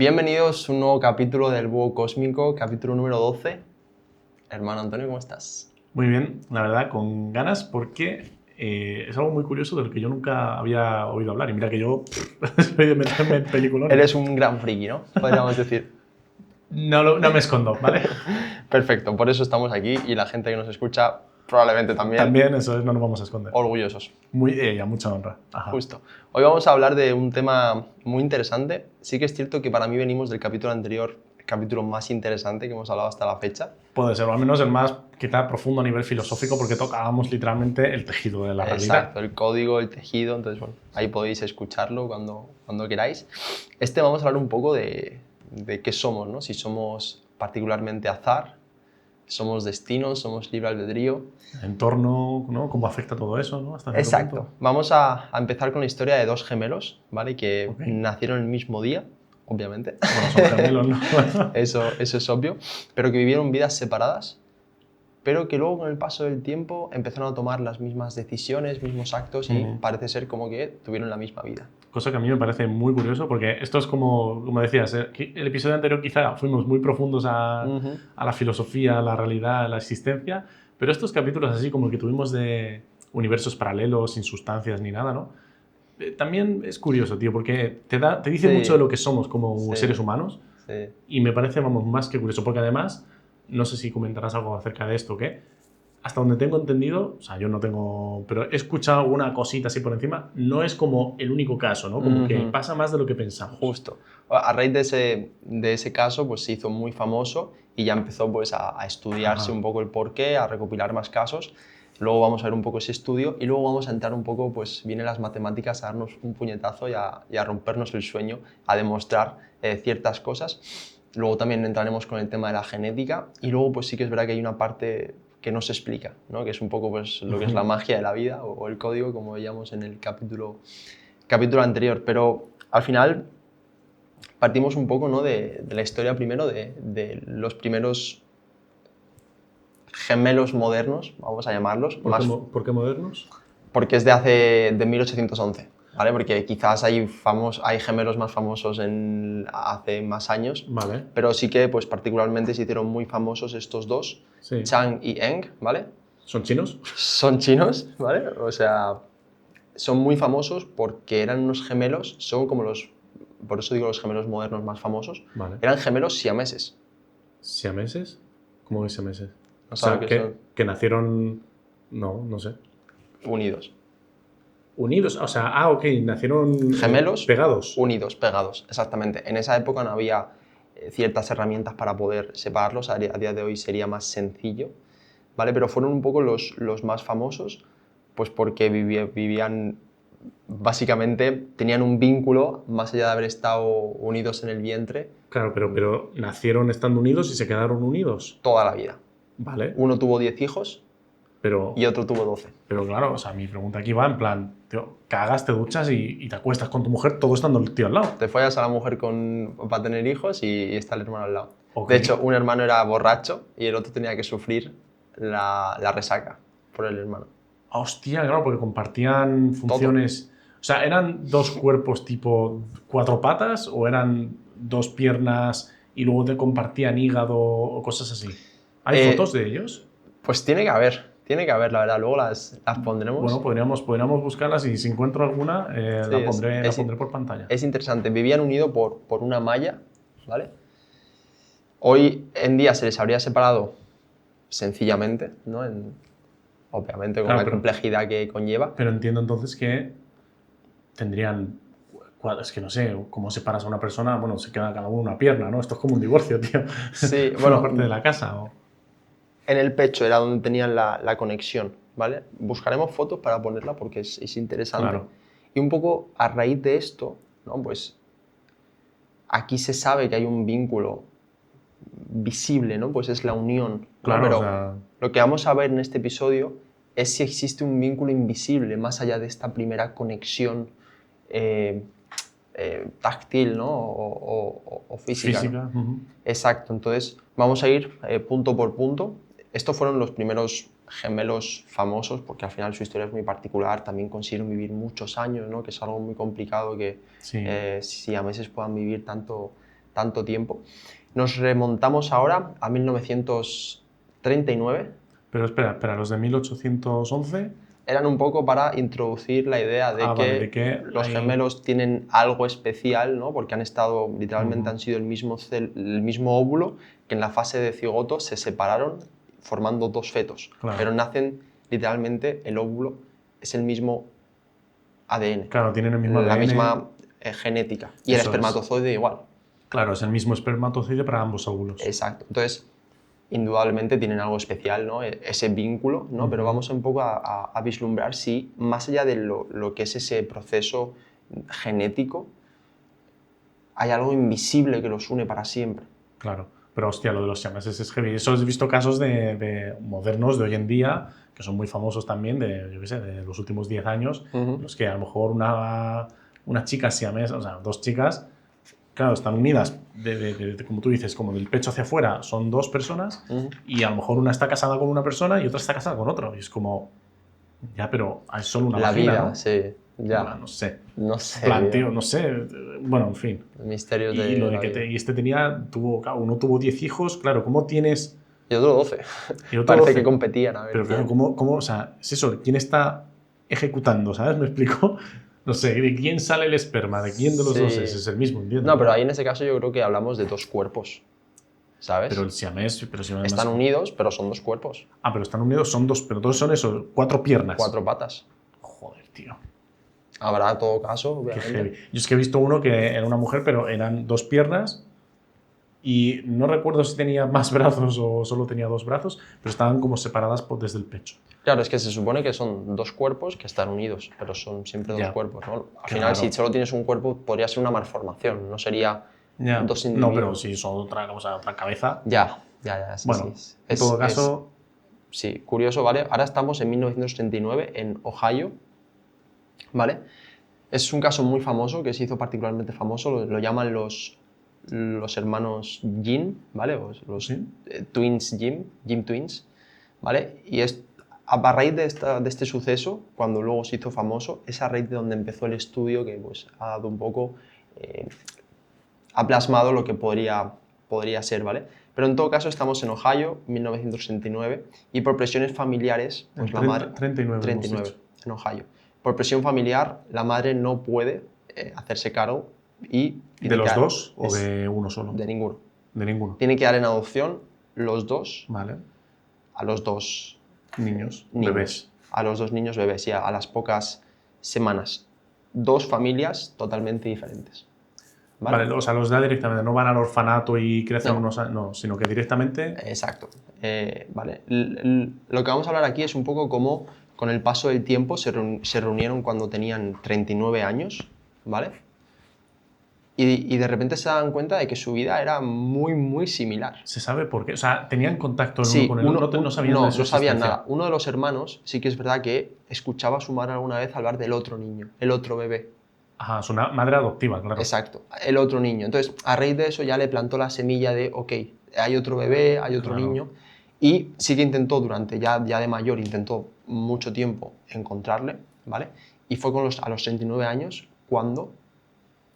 Bienvenidos a un nuevo capítulo del Búho Cósmico, capítulo número 12. Hermano Antonio, ¿cómo estás? Muy bien, la verdad, con ganas porque es algo muy curioso de lo que yo nunca había oído hablar. Y mira que yo soy de meterme en peliculones. Eres un gran friki, ¿no? Podríamos decir. No me escondo, ¿vale? Perfecto, por eso estamos aquí y la gente que nos escucha probablemente también. También, eso es, no nos vamos a esconder. Orgullosos. A mucha honra. Ajá. Justo. Hoy vamos a hablar de un tema muy interesante. Sí que es cierto que para mí venimos del capítulo anterior, el capítulo más interesante que hemos hablado hasta la fecha. Puede ser, o al menos el más quizá profundo a nivel filosófico, porque tocábamos literalmente el tejido de la realidad. Exacto, el código, el tejido, entonces bueno, ahí podéis escucharlo cuando queráis. Vamos a hablar un poco de qué somos, ¿no? Si somos particularmente azar, somos destino, somos libre albedrío. El entorno, ¿no? Cómo afecta todo eso, ¿no? Hasta cierto Exacto. punto. Vamos a empezar con la historia de dos gemelos, ¿vale? Que Ok. nacieron el mismo día, obviamente. Bueno, son gemelos, ¿no? Eso es obvio, pero que vivieron vidas separadas, pero que luego con el paso del tiempo empezaron a tomar las mismas decisiones, mismos actos y parece ser como que tuvieron la misma vida. Cosa que a mí me parece muy curioso porque esto es como decías, el episodio anterior quizá fuimos muy profundos a la filosofía, a la realidad, a la existencia, pero estos capítulos así como que tuvimos de universos paralelos, sin sustancias ni nada, ¿no? También es curioso, tío, porque te dice Sí. mucho de lo que somos como Sí. seres humanos Sí. y me parece, vamos, más que curioso, porque además, no sé si comentarás algo acerca de esto, ¿qué? Hasta donde tengo entendido, o sea, yo no tengo, pero he escuchado alguna cosita así por encima, no es como el único caso, ¿no? Como que pasa más de lo que pensamos. Justo. A raíz de ese caso, pues se hizo muy famoso y ya empezó pues a estudiarse un poco el porqué, a recopilar más casos. Luego vamos a ver un poco ese estudio y luego vamos a entrar un poco, pues vienen las matemáticas a darnos un puñetazo y a rompernos el sueño, a demostrar ciertas cosas. Luego también entraremos con el tema de la genética y luego pues sí que es verdad que hay una parte que no se explica, ¿no? Que es un poco pues lo que es la magia de la vida o el código, como veíamos en el capítulo anterior. Pero al final partimos un poco, ¿no? de la historia primero, de los primeros gemelos modernos, vamos a llamarlos. ¿Por qué modernos? Porque es de 1811, ¿vale? Porque quizás hay gemelos más famosos hace más años, Vale. pero sí que pues, particularmente se hicieron muy famosos estos dos, Sí. Chang y Eng, ¿vale? ¿Son chinos? Son chinos, ¿vale? O sea, son muy famosos porque eran unos gemelos, son como por eso digo los gemelos modernos más famosos, Vale. eran gemelos siameses. ¿Siameses? ¿Cómo que siameses? No O sea, sabe qué son. que nacieron... No sé. Unidos. Unidos, o sea, ok, nacieron Gemelos pegados. unidos, pegados, exactamente. En esa época no había ciertas herramientas para poder separarlos, a día de hoy sería más sencillo, ¿vale? Pero fueron un poco los más famosos, pues porque vivían, básicamente, tenían un vínculo, más allá de haber estado unidos en el vientre. Claro, pero nacieron estando unidos y se quedaron unidos. Toda la vida. Vale. Uno tuvo 10 hijos pero, y otro tuvo 12. Pero claro, o sea, mi pregunta aquí va en plan, tío, cagas, te duchas y te acuestas con tu mujer todo estando el tío al lado. Te follas a la mujer para tener hijos y está el hermano al lado. Okay. De hecho, un hermano era borracho y el otro tenía que sufrir la resaca por el hermano. Hostia, claro, porque compartían funciones... Todo. O sea, ¿eran dos cuerpos tipo 4 patas o eran 2 piernas y luego te compartían hígado o cosas así? ¿Hay fotos de ellos? Pues tiene que haber, la verdad. Luego las pondremos. Bueno, podríamos buscarlas y si encuentro alguna, sí, la pondré por pantalla. Es interesante. Vivían unidos por una malla, ¿vale? Hoy en día se les habría separado sencillamente, ¿no? Obviamente con la complejidad que conlleva. Pero entiendo entonces que tendrían... Es que no sé, cómo separas a una persona, bueno, se queda cada uno una pierna, ¿no? Esto es como un divorcio, tío. Sí, bueno. Una parte de la casa, ¿o? En el pecho era donde tenían la conexión, ¿vale? Buscaremos fotos para ponerla porque es interesante. Claro. Y un poco a raíz de esto, ¿no? Pues aquí se sabe que hay un vínculo visible, ¿no? Pues es la unión. Claro, pero o sea... lo que vamos a ver en este episodio es si existe un vínculo invisible más allá de esta primera conexión táctil, ¿no? O física. ¿no? Exacto. Entonces vamos a ir punto por punto. Estos fueron los primeros gemelos famosos porque al final su historia es muy particular. También consiguieron vivir muchos años, ¿no? Que es algo muy complicado que Sí. si a meses puedan vivir tanto tanto tiempo. Nos remontamos ahora a 1939. Pero espera, los de 1811... Eran un poco para introducir la idea de vale, que los gemelos tienen algo especial, ¿no? Porque han estado, literalmente han sido el mismo óvulo, que en la fase de cigoto se separaron formando dos fetos. Claro. Pero nacen, literalmente, el óvulo es el mismo ADN. Claro, tienen el mismo ADN. La misma genética. Y el espermatozoide igual. Claro, es el mismo espermatozoide para ambos óvulos. Exacto. Entonces, indudablemente tienen algo especial, ¿no? Ese vínculo, ¿no? Pero vamos un poco a vislumbrar si, más allá de lo que es ese proceso genético, hay algo invisible que los une para siempre. Claro, pero hostia, lo de los siameses es heavy. Eso he visto casos de modernos de hoy en día, que son muy famosos también, yo qué sé, de los últimos 10 años, los que a lo mejor una chica siamesa, o sea, dos chicas, claro, están unidas, como tú dices, como del pecho hacia afuera, son dos personas y a lo mejor una está casada con una persona y otra está casada con otro. Y es como, ya, pero hay solo una vagina, vida, ¿no? sí, ya. Bueno, no sé. No sé. Planteo, no sé. Bueno, en fin. Misterios de y lo de que este uno tuvo 10 hijos, claro, ¿cómo tienes...? Y otro 12. Y otro Parece 12. que competían, a ver. Pero claro, ¿cómo? O sea, es eso, ¿quién está ejecutando? ¿Sabes? ¿Me explico? No sé, ¿de quién sale el esperma? ¿De quién de los dos es? Es el mismo, entiendo. No, pero ahí en ese caso yo creo que hablamos de dos cuerpos, ¿sabes? Pero el siamés... Están unidos, pero son dos cuerpos. Ah, pero están unidos, son dos, pero todos son eso, 4 piernas. 4 patas. Joder, tío. Habrá todo caso, obviamente. Qué heavy. Yo es que he visto uno que era una mujer, pero eran 2 piernas y no recuerdo si tenía más brazos o solo tenía 2 brazos, pero estaban como separadas desde el pecho. Claro, es que se supone que son 2 cuerpos que están unidos, pero son siempre 2 cuerpos, ¿no? Al final, si solo tienes un cuerpo, podría ser una malformación, no sería 2 individuos. No, pero si son otra cabeza... Ya, sí, bueno, sí. En todo caso... Sí, curioso, ¿vale? Ahora estamos en 1939 en Ohio, ¿vale? Es un caso muy famoso, que se hizo particularmente famoso, lo llaman los hermanos Jim, ¿vale? Los Twins Jim Twins, ¿vale? Y es a raíz de este suceso, cuando luego se hizo famoso, es a raíz de donde empezó el estudio que pues, ha dado un poco, ha plasmado lo que podría ser, ¿vale? Pero en todo caso estamos en Ohio, 1969, y por presiones familiares, pues la madre... 39 en Ohio. Por presión familiar, la madre no puede hacerse cargo y... ¿De los dos o de uno solo? De ninguno. De ninguno. Tiene que dar en adopción los dos a los dos niños, bebés. A los 2 niños bebés y a las pocas semanas. 2 familias totalmente diferentes. Vale, o sea, los da directamente, no van al orfanato y crecen unos años, no, sino que directamente... Exacto. Vale. Lo que vamos a hablar aquí es un poco cómo con el paso del tiempo se reunieron cuando tenían 39 años, ¿vale? Y de repente se dan cuenta de que su vida era muy, muy similar. ¿Se sabe por qué? O sea, ¿tenían contacto el uno con el otro? No sabían nada. Uno de los hermanos sí que es verdad que escuchaba a su madre alguna vez hablar del otro niño, el otro bebé. Ajá, es una madre adoptiva, claro. Exacto, el otro niño. Entonces, a raíz de eso ya le plantó la semilla de, ok, hay otro bebé, hay otro niño. Y sí que intentó ya de mayor, intentó mucho tiempo encontrarle, ¿vale? Y fue a los 39 años cuando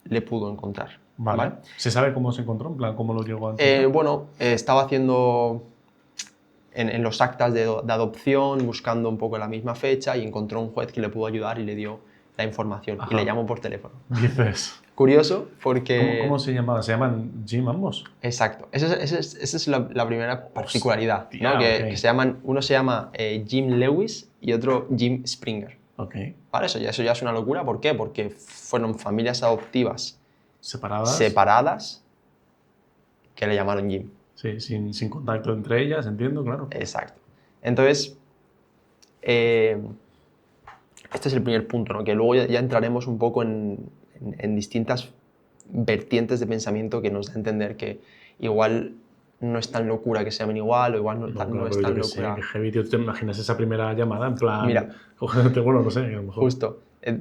le pudo encontrar. Vale. ¿Se sabe cómo se encontró? En plan, ¿cómo lo llegó a encontrar? Bueno, estaba haciendo en los actas de adopción, buscando un poco la misma fecha y encontró un juez que le pudo ayudar y le dio la información. Ajá. Y le llamó por teléfono. Dices. Curioso porque... ¿Cómo se llamaban? ¿Se llaman Jim ambos? Exacto. Esa es la primera particularidad. Hostia, ¿no? Que se llaman, uno se llama Jim Lewis y otro Jim Springer. Okay. ¿Vale? Eso ya es una locura. ¿Por qué? Porque fueron familias adoptivas separadas que le llamaron Jim. Sí, sin contacto entre ellas, entiendo, claro. Exacto. Entonces, este es el primer punto, ¿no? Que luego ya entraremos un poco en distintas vertientes de pensamiento que nos da a entender que igual no es tan locura que se llamen igual o igual no es tan locura. Sé, que heavy, tío, ¿te imaginas esa primera llamada? En plan, mira, bueno, no sé, a lo mejor. Justo.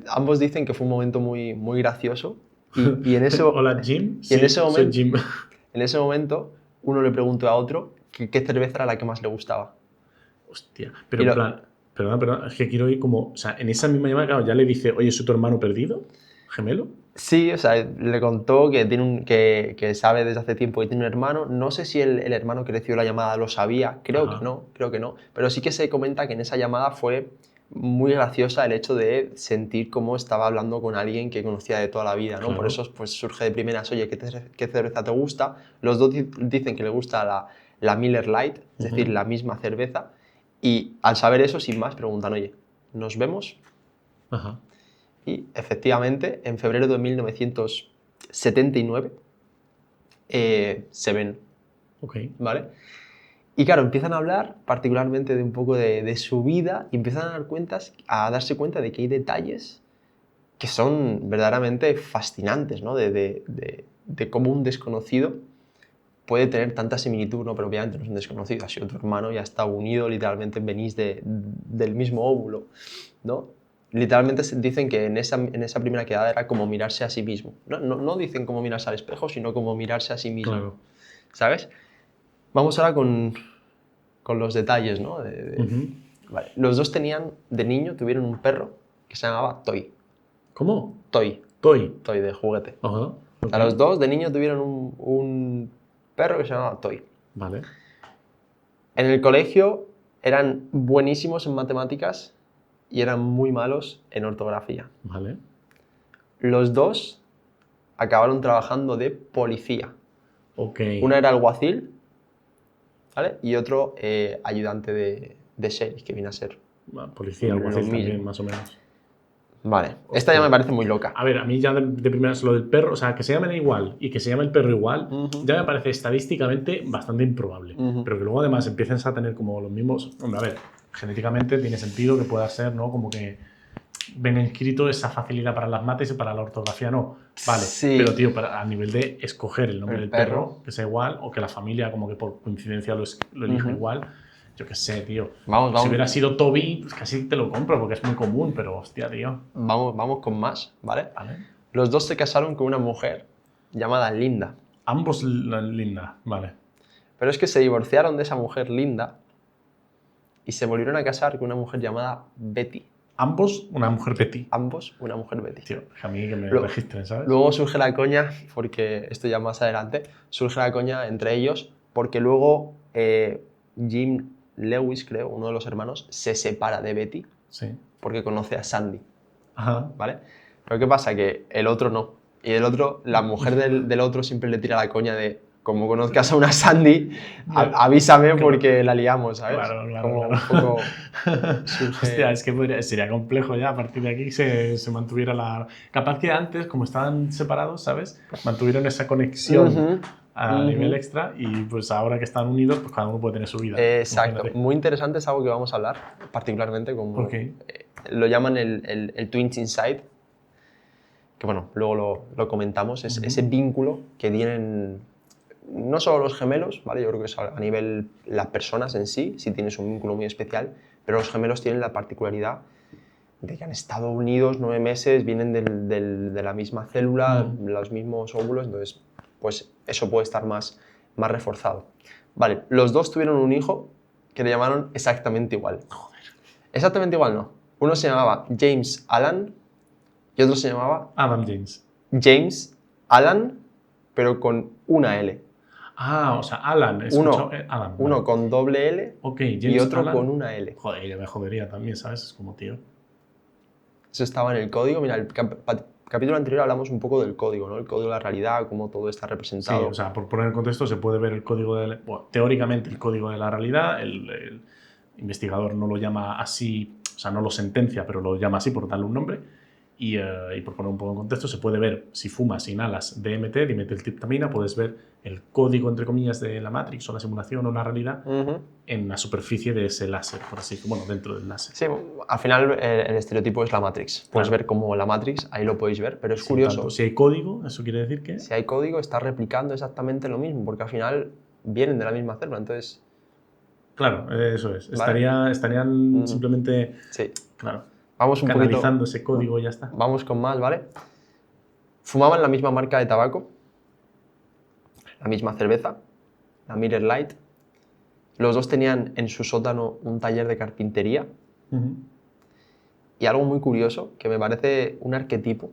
Ambos dicen que fue un momento muy, muy gracioso y en eso... Hola, Jim. Y en ese momento, soy Jim. En ese momento, uno le preguntó a otro qué cerveza era la que más le gustaba. Hostia, pero en plan... Perdón, es que quiero ir como... O sea, en esa misma llamada, claro, ya le dice, oye, ¿es tu hermano perdido? ¿Gemelo? Sí, o sea, le contó que, que sabe desde hace tiempo que tiene un hermano. No sé si el hermano que recibió la llamada lo sabía, creo que no. Pero sí que se comenta que en esa llamada fue muy graciosa el hecho de sentir cómo estaba hablando con alguien que conocía de toda la vida, ¿no? Claro. Por eso pues, surge de primeras, oye, ¿qué cerveza te gusta? Los dos dicen que le gusta la Miller Lite, es decir, la misma cerveza. Y al saber eso, sin más, preguntan, oye, ¿nos vemos? Ajá. Y efectivamente, en febrero de 1979 se ven, Ok. ¿vale? Y claro, empiezan a hablar particularmente de un poco de su vida y empiezan a darse cuenta de que hay detalles que son verdaderamente fascinantes, ¿no? De cómo un desconocido puede tener tanta similitud, ¿no? Pero obviamente no es un desconocido, ha sido tu hermano y ha estado unido, literalmente venís del mismo óvulo, ¿no? Literalmente dicen que en esa primera quedada era como mirarse a sí mismo. No dicen como mirarse al espejo, sino como mirarse a sí mismo, Claro. ¿sabes? Vamos ahora con los detalles, ¿no? Vale. Los dos de niño, tuvieron un perro que se llamaba Toy. ¿Cómo? Toy. Toy. Toy, de juguete. Ajá. O Ok. sea, los dos de niño tuvieron un perro que se llamaba Toy. Vale. En el colegio eran buenísimos en matemáticas y eran muy malos en ortografía. Vale. Los dos acabaron trabajando de policía. Ok. Uno era alguacil, ¿vale? Y otro ayudante de sheriff, que viene a ser Policía, lo alguacil mismo. también, más o menos. Vale, esta ya me parece muy loca. A ver, a mí ya de primeras lo del perro, o sea, que se llamen igual y que se llame el perro igual, ya me parece estadísticamente bastante improbable. Pero que luego además empiecen a tener como los mismos... Hombre, a ver, genéticamente tiene sentido que pueda ser, ¿no? Como que ven inscrito esa facilidad para las mates y para la ortografía no. Vale, Sí. pero tío, a nivel de escoger el nombre El del perro. perro, que sea igual, o que la familia como que por coincidencia lo elija igual, yo qué sé, tío. Vamos. Si hubiera sido Toby, pues casi te lo compro porque es muy común, pero hostia, tío. Vamos con más, ¿vale? Vale. Los dos se casaron con una mujer llamada Linda. Ambos linda, vale. Pero es que se divorciaron de esa mujer Linda y se volvieron a casar con una mujer llamada Betty. Ambos una mujer Betty. Ambos una mujer Betty. Tío, a mí que me registren, ¿sabes? Luego surge la coña, porque esto ya más adelante, surge la coña entre ellos, porque luego Jim Lewis, creo, uno de los hermanos, se separa de Betty. Sí. Porque conoce a Sandy. Ajá. ¿Vale? Pero ¿qué pasa? Que el otro no. Y el otro, la mujer del otro siempre le tira la coña de, como conozcas a una Sandy, avísame porque la liamos, ¿sabes? Claro. Un poco surge... Hostia, es que sería complejo ya a partir de aquí se mantuviera la... Capaz que antes, como estaban separados, ¿sabes? Mantuvieron esa conexión a nivel extra y pues ahora que están unidos, pues cada uno puede tener su vida. Exacto. Imagínate. Muy interesante, es algo que vamos a hablar, particularmente como... lo llaman el Twins Inside, que bueno, luego lo comentamos, es ese vínculo que tienen no solo los gemelos, ¿vale? Yo creo que es a nivel las personas en sí, sí tienes un vínculo muy especial, pero los gemelos tienen la particularidad de que han estado unidos 9 meses, vienen de la misma célula, los mismos óvulos, entonces pues eso puede estar más reforzado. Vale, los dos tuvieron un hijo que le llamaron exactamente igual. Joder. Exactamente igual no. Uno se llamaba James Alan y otro se llamaba Adam James. James Alan, pero con una L. Ah, o sea, Alan. Alan, uno vale. con doble L James y otro Alan. con una L. Joder, yo me jodería también, ¿sabes? Es como, tío. Eso estaba en el código. Mira, el capítulo anterior hablamos un poco del código, ¿no? El código de la realidad, cómo todo está representado. Sí, o sea, por poner en contexto, se puede ver el código bueno, teóricamente el código de la realidad, el investigador no lo llama así, o sea, no lo sentencia, pero lo llama así por darle un nombre. Y por poner un poco en contexto, se puede ver, si fumas, inhalas DMT, dimetiltriptamina, puedes ver el código, entre comillas, de la Matrix o la simulación o la realidad en la superficie de ese láser, por así decirlo, bueno, dentro del láser. Sí, al final el estereotipo es la Matrix. Puedes ver como la Matrix, ahí lo podéis ver, pero es curioso. Tanto, si hay código, eso quiere decir que... Si hay código, está replicando exactamente lo mismo, porque al final vienen de la misma célula, entonces... Claro, eso es. ¿Vale? Estarían simplemente... Sí. Claro. Vamos un canalizando poquito, ese código y ya está. Vamos con más, ¿vale? Fumaban la misma marca de tabaco, la misma cerveza, la Miller Lite. Los dos tenían en su sótano un taller de carpintería. Y algo muy curioso, que me parece un arquetipo,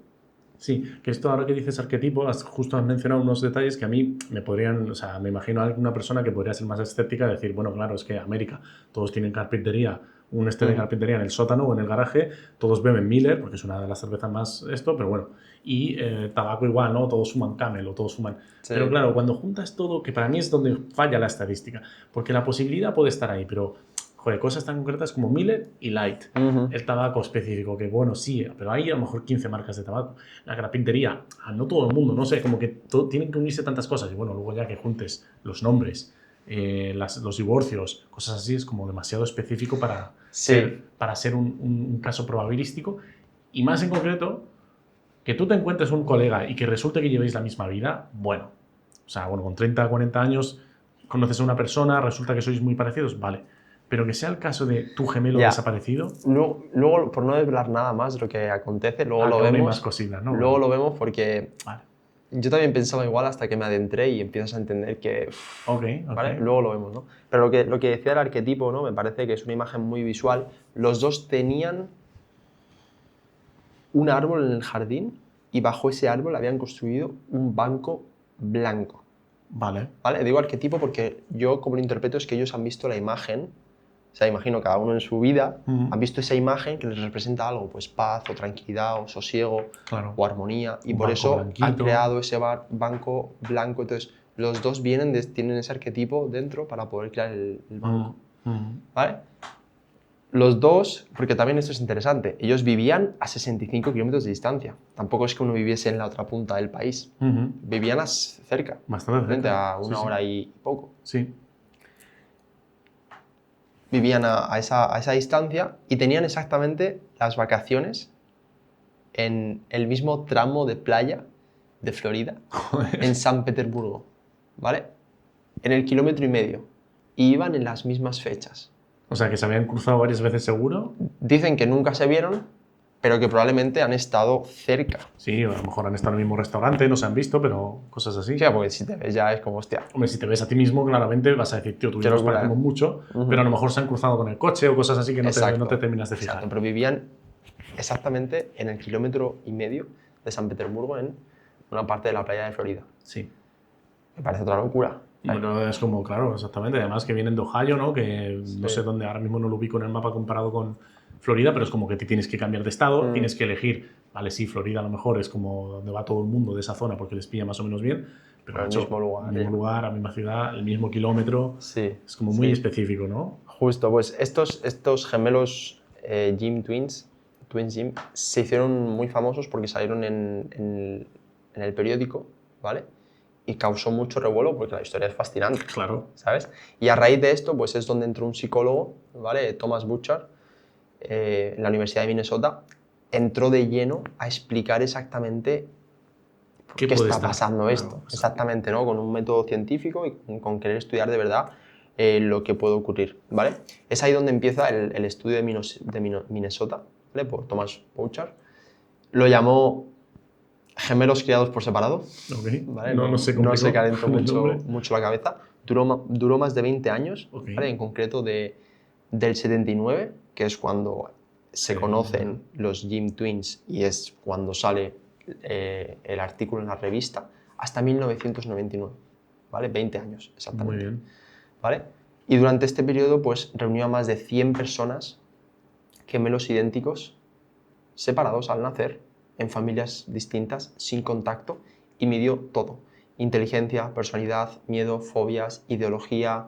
Sí, que esto ahora que dices arquetipo, justo has mencionado unos detalles que a mí me podrían, o sea, me imagino a alguna persona que podría ser más escéptica y decir, bueno, claro, es que América, todos tienen carpintería, un de carpintería en el sótano o en el garaje, todos beben Miller, porque es una de las cervezas más esto, pero bueno, y tabaco igual, ¿no? Todos fuman Camel o todos fuman... Sí. Pero claro, cuando juntas todo, que para mí es donde falla la estadística, porque la posibilidad puede estar ahí, pero... Joder, cosas tan concretas como Miller y Light. El tabaco específico, que bueno, sí, pero hay a lo mejor 15 marcas de tabaco. La carpintería, no todo el mundo, no sé, como que tienen que unirse tantas cosas. Y bueno, luego ya que juntes los nombres, los divorcios, cosas así, es como demasiado específico para ser un caso probabilístico. Y más en concreto, que tú te encuentres un colega y que resulte que llevéis la misma vida, bueno. O sea, bueno, con 30, 40 años conoces a una persona, resulta que sois muy parecidos, vale. Pero que sea el caso de tu gemelo desaparecido. Luego, por no desvelar nada más de lo que acontece, luego lo vemos. Hay más cositas, ¿no? Luego lo vemos porque yo también pensaba igual hasta que me adentré y empiezas a entender que... ¿vale? Luego lo vemos, ¿no? Pero lo que decía el arquetipo, ¿no? Me parece que es una imagen muy visual. Los dos tenían un árbol en el jardín y bajo ese árbol habían construido un banco blanco. Vale. Digo arquetipo porque yo como lo interpreto es que ellos han visto la imagen. O sea, imagino cada uno en su vida han visto esa imagen que les representa algo, pues paz o tranquilidad o sosiego o armonía, y por eso han creado ese banco blanco. Entonces, los dos tienen ese arquetipo dentro para poder crear el banco. ¿Vale? Los dos, porque también esto es interesante, ellos vivían a 65 kilómetros de distancia. Tampoco es que uno viviese en la otra punta del país. Vivían cerca. Bastante cerca. A una hora y poco. Sí. Vivían a esa distancia y tenían exactamente las vacaciones en el mismo tramo de playa de Florida, en San Petersburgo, ¿vale? En el 1,5 kilómetros. Y iban en las mismas fechas. O sea, que se habían cruzado varias veces seguro. Dicen que nunca se vieron, pero que probablemente han estado cerca. Sí, a lo mejor han estado en el mismo restaurante, no se han visto, pero cosas así. Sí, porque si te ves ya es como, hostia. Hombre, si te ves a ti mismo, claramente vas a decir, tío, tú y yo nos parecemos mucho, pero a lo mejor se han cruzado con el coche o cosas así que no te terminas de fijar. Exacto, pero vivían exactamente en el 1,5 kilómetros de San Petersburgo, en una parte de la playa de Florida. Sí. Me parece otra locura. Bueno, es como, claro, exactamente. Además que vienen de Ohio, ¿no? Que no sé dónde, ahora mismo no lo ubico en el mapa comparado con Florida, pero es como que te tienes que cambiar de estado, tienes que elegir, vale, sí, Florida a lo mejor es como donde va todo el mundo de esa zona porque les pilla más o menos bien, pero el mismo lugar, la misma ciudad, el mismo kilómetro, es como muy específico, ¿no? Justo, pues estos gemelos Jim Twins Jim, se hicieron muy famosos porque salieron en el periódico, ¿vale? Y causó mucho revuelo porque la historia es fascinante. Claro. ¿Sabes? Y a raíz de esto, pues es donde entró un psicólogo, ¿vale? Thomas Butcher, en la Universidad de Minnesota, entró de lleno a explicar exactamente qué está pasando esto. Exactamente, ¿no? Con un método científico y con querer estudiar de verdad lo que puede ocurrir, ¿vale? Es ahí donde empieza el estudio de Minnesota, ¿vale? Por Thomas Butcher. Lo llamó gemelos criados por separado. ¿Vale? No se calentó mucho la cabeza. Duró más de 20 años, ¿vale? En concreto del 79, que es cuando se conocen los Jim Twins y es cuando sale el artículo en la revista, hasta 1999, ¿vale? 20 años, exactamente. Muy bien. ¿Vale? Y durante este periodo, pues, reunió a más de 100 personas, gemelos idénticos, separados al nacer, en familias distintas, sin contacto, y midió todo. Inteligencia, personalidad, miedo, fobias, ideología,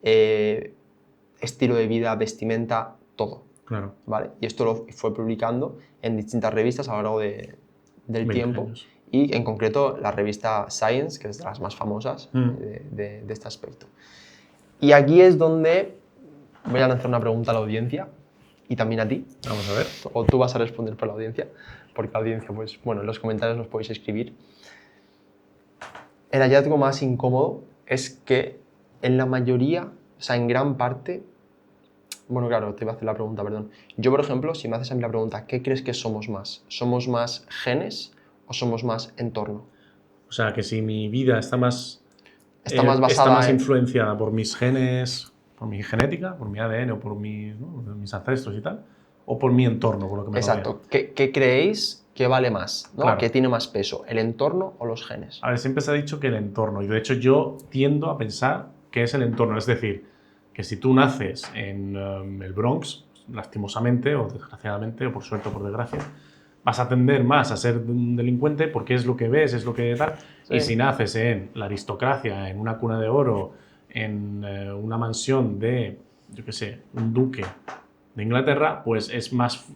estilo de vida, vestimenta, todo. Claro. ¿Vale? Y esto lo fue publicando en distintas revistas a lo largo del tiempo. Años. Y en concreto la revista Science, que es de las más famosas de este aspecto. Y aquí es donde voy a lanzar una pregunta a la audiencia y también a ti. Vamos a ver. O tú vas a responder por la audiencia, porque la audiencia, pues bueno, en los comentarios nos podéis escribir. El hallazgo más incómodo es que en la mayoría, o sea, en gran parte, bueno, claro, te iba a hacer la pregunta, perdón. Yo, por ejemplo, si me haces a mí la pregunta, ¿qué crees que somos más? ¿Somos más genes o somos más entorno? O sea, que si mi vida está más basada está más influenciada por mis genes, por mi genética, por mi ADN o por mis ancestros y tal, o por mi entorno, por lo que me rodea? Exacto. ¿Qué creéis que vale más, ¿no? Claro. ¿Qué tiene más peso, el entorno o los genes? A ver, siempre se ha dicho que el entorno, y de hecho yo tiendo a pensar que es el entorno, es decir, que si tú naces en el Bronx, lastimosamente o desgraciadamente, o por suerte o por desgracia, vas a tender más a ser un delincuente porque es lo que ves, es lo que tal. Sí. Y si naces en la aristocracia, en una cuna de oro, en una mansión de, yo qué sé, un duque de Inglaterra, pues es más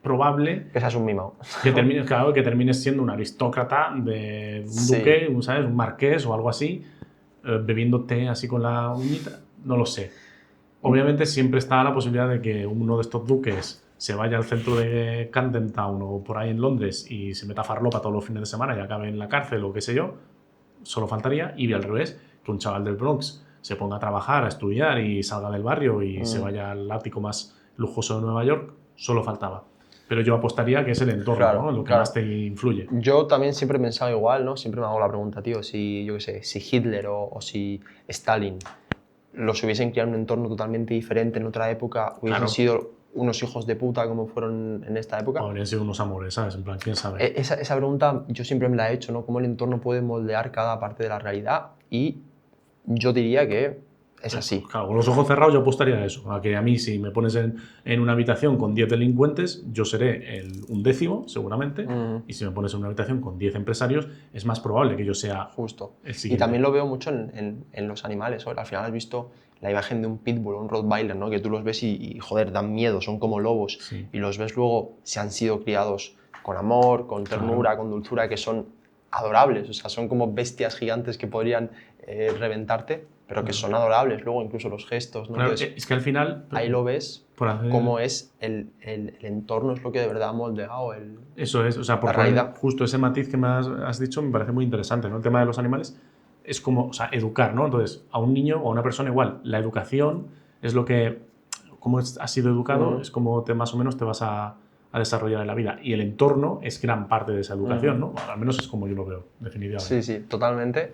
probable Que seas un mimado. que termines, claro, que termines siendo un aristócrata de un Sí. duque, ¿sabes? Un marqués o algo así, bebiendo té así con la uñita, no lo sé. Obviamente siempre está la posibilidad de que uno de estos duques se vaya al centro de Camden Town o por ahí en Londres y se meta farlopa todos los fines de semana y acabe en la cárcel o qué sé yo, solo faltaría. Y al revés, que un chaval del Bronx se ponga a trabajar, a estudiar y salga del barrio y se vaya al ático más lujoso de Nueva York, solo faltaba. Pero yo apostaría que es el entorno, Claro, ¿no? Lo que claro. más te influye. Yo también siempre he pensado igual, ¿no? Siempre me hago la pregunta, tío, si, yo qué sé, si Hitler o si Stalin los hubiesen criado en un entorno totalmente diferente en otra época, hubiesen Claro. sido unos hijos de puta como fueron en esta época. Habrían sido unos amores, ¿sabes? En plan, ¿quién sabe? Esa pregunta yo siempre me la he hecho, ¿no? Cómo el entorno puede moldear cada parte de la realidad y yo diría que es así. Claro, con los ojos cerrados yo apostaría a eso. A que a mí, si me pones en una habitación con 10 delincuentes, yo seré un décimo, seguramente. Y si me pones en una habitación con 10 empresarios, es más probable que yo sea Justo. el Y siguiente. también lo veo mucho en los animales. ¿O? Al final has visto la imagen de un pitbull o un rottweiler, ¿no? Que tú los ves y, joder, dan miedo, son como lobos. Sí. Y los ves luego, si han sido criados con amor, con ternura, Claro. con dulzura, que son adorables. O sea, son como bestias gigantes que podrían reventarte, pero que son adorables. Luego incluso los gestos, ¿no? Claro, Entonces, es que al final... ahí lo ves por hacer- cómo es el entorno, es lo que de verdad ha moldeado Eso es, o sea, por la realidad. justo ese matiz que me has dicho me parece muy interesante, ¿no? El tema de los animales es como, o sea, educar, ¿no? Entonces, a un niño o a una persona igual, la educación es lo que, como has sido educado, es como más o menos te vas a desarrollar en la vida. Y el entorno es gran parte de esa educación, ¿no? Al menos es como yo lo veo, definitivamente. Sí, sí, totalmente.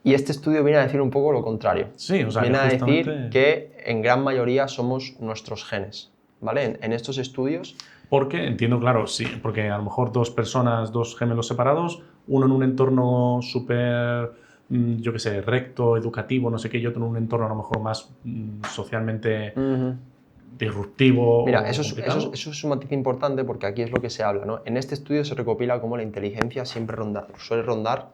Y este estudio viene a decir un poco lo contrario. Sí, o sea, viene que a justamente... decir que en gran mayoría somos nuestros genes, ¿vale? En estos estudios... Porque entiendo, claro, sí, porque a lo mejor dos personas, dos gemelos separados, uno en un entorno súper, yo qué sé, recto, educativo, no sé qué, y otro en un entorno a lo mejor más socialmente disruptivo. Mira, o eso complicado. es un matiz importante porque aquí es lo que se habla, ¿no? En este estudio se recopila cómo la inteligencia siempre suele rondar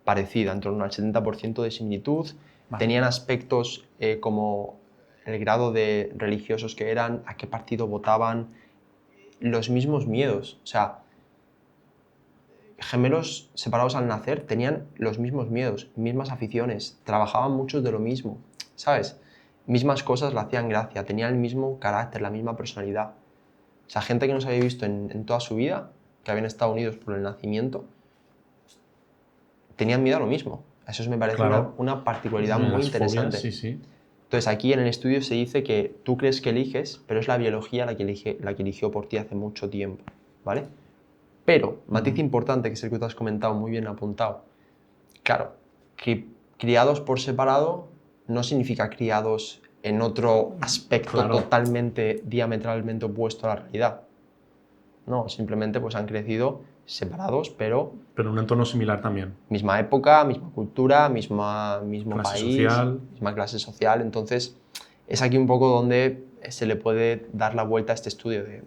parecida, en torno al 70% de similitud. Vale. Tenían aspectos como el grado de religiosos que eran, a qué partido votaban, los mismos miedos. O sea, gemelos separados al nacer tenían los mismos miedos, mismas aficiones, trabajaban muchos de lo mismo, ¿sabes? Mismas cosas le hacían gracia, tenían el mismo carácter, la misma personalidad. O sea, gente que no se había visto en toda su vida, que habían estado unidos por el nacimiento, tenían miedo a lo mismo. Eso me parece Claro. una particularidad muy Las interesante. fobias, sí, sí. Entonces aquí en el estudio se dice que tú crees que eliges, pero es la biología la que eligió por ti hace mucho tiempo, ¿vale? Pero, matiz importante, que es el que tú has comentado, muy bien apuntado. Claro, que criados por separado no significa criados en otro aspecto Claro. totalmente, diametralmente opuesto a la realidad. No, simplemente pues han crecido separados, pero Pero en un entorno similar también. misma época, misma cultura, mismo Clase país, social. misma clase social. Entonces, es aquí un poco donde se le puede dar la vuelta a este estudio de...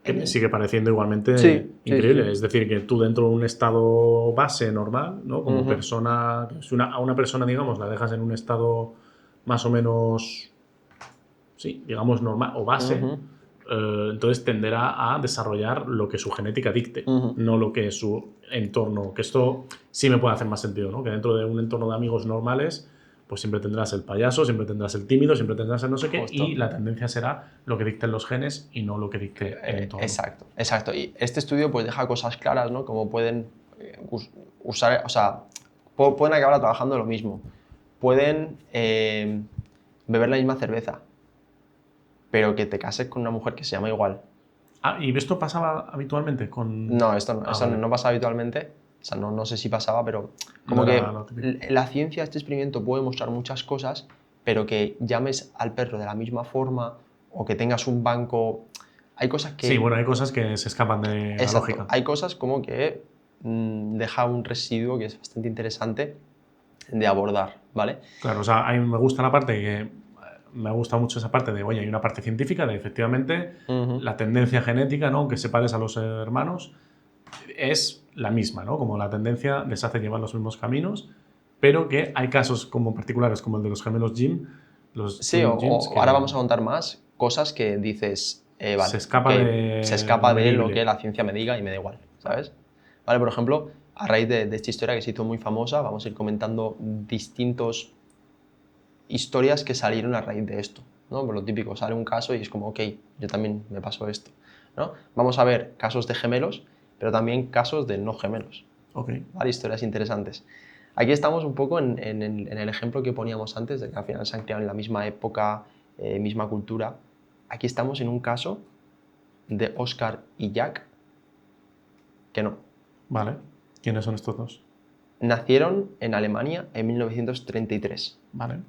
Que me sigue pareciendo igualmente Sí, increíble. sí. Es decir, que tú dentro de un estado base normal, ¿no? Como persona, si a una persona, digamos, la dejas en un estado más o menos, sí, digamos, normal o base, entonces tenderá a desarrollar lo que su genética dicte, no lo que su entorno. Que esto sí me puede hacer más sentido, ¿no? Que dentro de un entorno de amigos normales, pues siempre tendrás el payaso, siempre tendrás el tímido, siempre tendrás el no sé qué, Justo. y la tendencia será lo que dicten los genes y no lo que dicte el entorno. Exacto, exacto. Y este estudio pues deja cosas claras, ¿no? Como pueden usar, o sea, pueden acabar trabajando lo mismo. Pueden beber la misma cerveza, pero que te cases con una mujer que se llama igual. Ah, ¿y esto pasaba habitualmente con...? No, esto vale. no pasa habitualmente. O sea, no sé si pasaba, pero como No que era lo típico. la ciencia, este experimento puede mostrar muchas cosas, pero que llames al perro de la misma forma o que tengas un banco. Hay cosas que... Sí, bueno, hay cosas que se escapan de la lógica. Hay cosas como que deja un residuo que es bastante interesante de abordar, ¿vale? Claro, o sea, a mí me gusta la parte que... Me gusta mucho esa parte de, oye, hay una parte científica de, efectivamente, la tendencia genética, ¿no? Aunque separes a los hermanos, es la misma, ¿no? Como la tendencia les hace llevar los mismos caminos, pero que hay casos como particulares, como el de los gemelos Jim, Sí, o ahora vamos a contar más cosas que dices, vale, se escapa se escapa lo de lo medible. que la ciencia me diga y me da igual, ¿sabes? Vale, por ejemplo, a raíz de esta historia que se hizo muy famosa, vamos a ir comentando distintos historias que salieron a raíz de esto, ¿no? Por lo típico, sale un caso y es como, ok, yo también me pasó esto, ¿no? Vamos a ver casos de gemelos, pero también casos de no gemelos, Okay. ¿vale? Historias interesantes. Aquí estamos un poco en el ejemplo que poníamos antes, de que al final se han criado en la misma época, misma cultura. Aquí estamos en un caso de Oscar y Jack, que no. Vale. ¿Quiénes son estos dos? Nacieron en Alemania en 1933. Vale.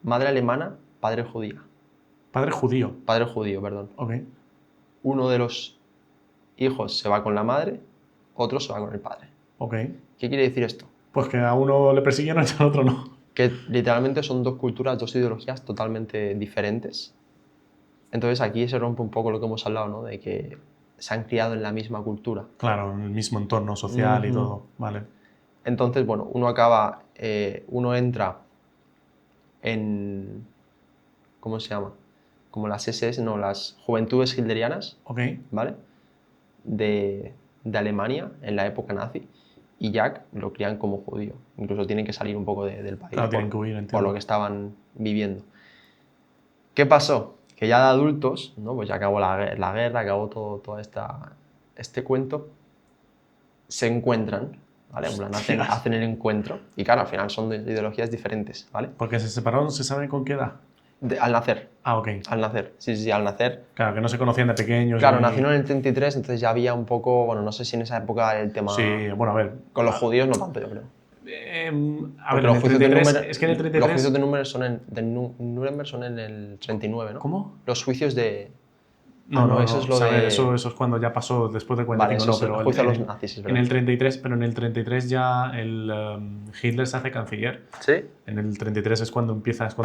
Madre alemana, padre judía. Padre judío. Padre judío, perdón. Ok. Uno de los hijos se va con la madre, otro se va con el padre. Ok. ¿Qué quiere decir esto? Pues que a uno le persiguieron y al otro no. Que literalmente son dos culturas, dos ideologías totalmente diferentes. Entonces aquí se rompe un poco lo que hemos hablado, ¿no? De que se han criado en la misma cultura. Claro, en el mismo entorno social y todo. Vale. Entonces, bueno, uno entra en, ¿cómo se llama? Como las SS, no, las Juventudes Hitlerianas, Ok. ¿vale? De Alemania en la época nazi, y Jack lo crían como judío. Incluso tienen que salir un poco del país Claro, tienen que huir, por entiendo. lo que estaban viviendo. ¿Qué pasó? Que ya de adultos, ¿no? Pues ya acabó la guerra, acabó todo este cuento, se encuentran, ¿vale? En plan, hacen el encuentro, y claro, al final son de ideologías diferentes, ¿vale? Porque se separaron, ¿se sabe con qué edad? Al nacer. Ah, ok. Al nacer, sí, al nacer. Claro, que no se conocían de pequeños. Claro, nacieron en el 33, entonces ya había un poco, bueno, no sé si en esa época el tema... Sí, bueno, a ver. Con los judíos no tanto, yo creo. A ver, en el 33, es que en el 33... Los juicios de Nuremberg son en el 39, ¿no? ¿Cómo? Los juicios de... No, eso es lo de... Eso es cuando ya pasó después del 45, vale, pero el juicio a los nazis, es verdad. En el 33, pero en el 33 ya Hitler se hace canciller. ¿Sí? En el 33 es cuando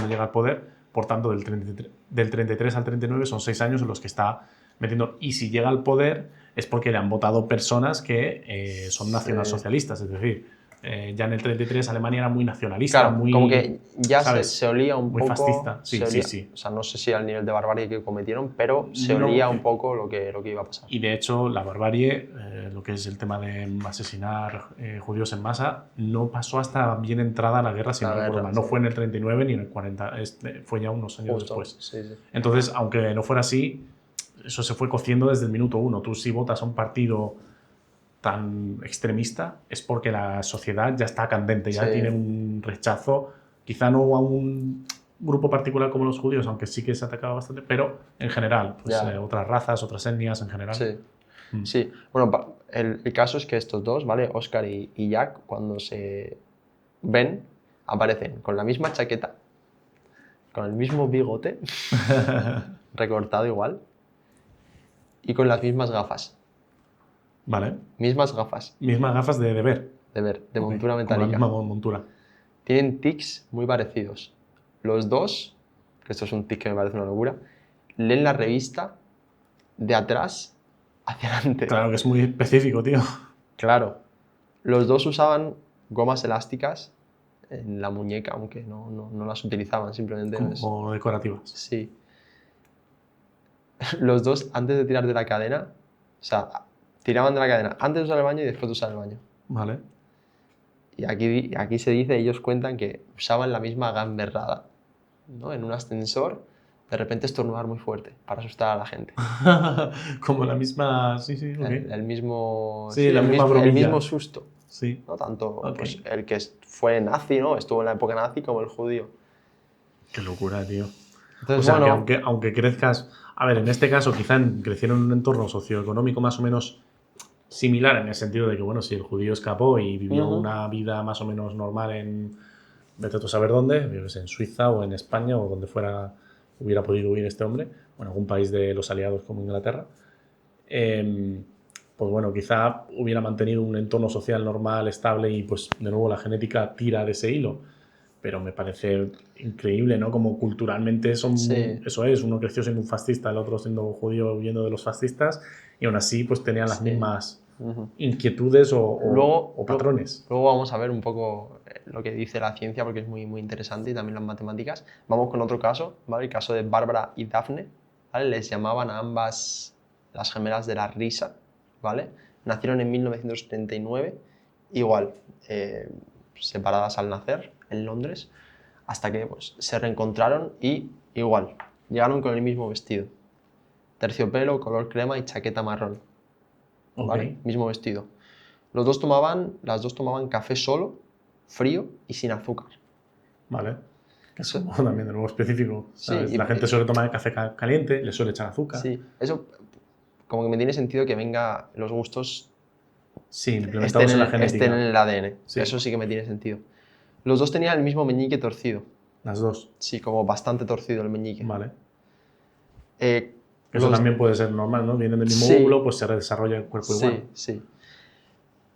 llega al poder, por tanto del 33 al 39 son 6 años en los que está metiendo, y si llega al poder es porque le han votado personas que son nacionalsocialistas, es decir, ya en el 33 Alemania era muy nacionalista, claro, muy... como que ya ¿sabes? se olía un muy poco... fascista, sí. O sea, no sé si al nivel de barbarie que cometieron, pero se olía un poco lo que iba a pasar. Y de hecho, la barbarie, lo que es el tema de asesinar judíos en masa, no pasó hasta bien entrada la guerra, si no recuerdo mal. No fue en el 39 ni en el 40, fue ya unos años después. Sí. Entonces, aunque no fuera así, eso se fue cociendo desde el minuto uno. Tú, si votas a un partido tan extremista, es porque la sociedad ya está candente, ya tiene un rechazo, quizá no a un grupo particular como los judíos, aunque sí que se atacaba bastante, pero en general, pues, otras razas, otras etnias en general. Sí. Bueno, el caso es que estos dos, ¿vale? Oscar y Jack, cuando se ven, aparecen con la misma chaqueta, con el mismo bigote, recortado igual, y con las mismas gafas. Vale. Mismas gafas. Mismas gafas de ver. De montura metálica. Como la misma montura. Tienen tics muy parecidos. Los dos, que esto es un tic que me parece una locura, leen la revista de atrás hacia adelante. Claro que es muy específico, tío. Claro. Los dos usaban gomas elásticas en la muñeca, aunque no las utilizaban, simplemente... Como decorativas. Sí. Los dos, antes de tirar de la cadena, o sea, tiraban de la cadena antes de usar el baño y después de usar el baño. Vale. Y aquí se dice, ellos cuentan que usaban la misma gamberrada, ¿no? En un ascensor, de repente estornudar muy fuerte para asustar a la gente. Como la misma... Sí, ok. El mismo... Sí, la misma bromilla. El mismo susto. Sí. ¿No? Tanto pues, el que fue nazi, ¿no? Estuvo en la época nazi, como el judío. Qué locura, tío. Entonces, o sea, bueno, que aunque crezcas... A ver, en este caso quizá crecieron en un entorno socioeconómico más o menos similar, en el sentido de que, bueno, si el judío escapó y vivió una vida más o menos normal en... Vete tú a saber dónde, en Suiza o en España o donde fuera hubiera podido huir este hombre, o en algún país de los aliados como Inglaterra, pues bueno, quizá hubiera mantenido un entorno social normal, estable y pues de nuevo la genética tira de ese hilo. Pero me parece increíble, ¿no? Como culturalmente Sí. eso es, uno creció siendo un fascista, el otro siendo judío huyendo de los fascistas y aún así pues tenían las Sí. mismas inquietudes Luego, o patrones. luego vamos a ver un poco lo que dice la ciencia porque es muy, muy interesante y también las matemáticas. Vamos con otro caso, ¿vale? El caso de Bárbara y Daphne, ¿vale? Les llamaban a ambas las gemelas de la risa, ¿vale? Nacieron en 1979, igual, separadas al nacer en Londres, hasta que pues, se reencontraron y igual, llegaron con el mismo vestido. Terciopelo, color crema y chaqueta marrón. ¿Vale? Okay. Mismo vestido. Las dos tomaban café solo, frío y sin azúcar. Vale. Que es como también de nuevo específico. ¿Sabes? Sí, La gente suele tomar el café caliente, le suele echar azúcar. sí, eso como que me tiene sentido que venga los gustos Sí, implementados en la genética. estén en el ADN. Sí. Eso sí que me tiene sentido. Los dos tenían el mismo meñique torcido. Las dos. Sí, como bastante torcido el meñique. Vale. Eh, Eso también puede ser normal, ¿no? Vienen del mismo sí, óvulo, pues se desarrolla el cuerpo igual. Sí.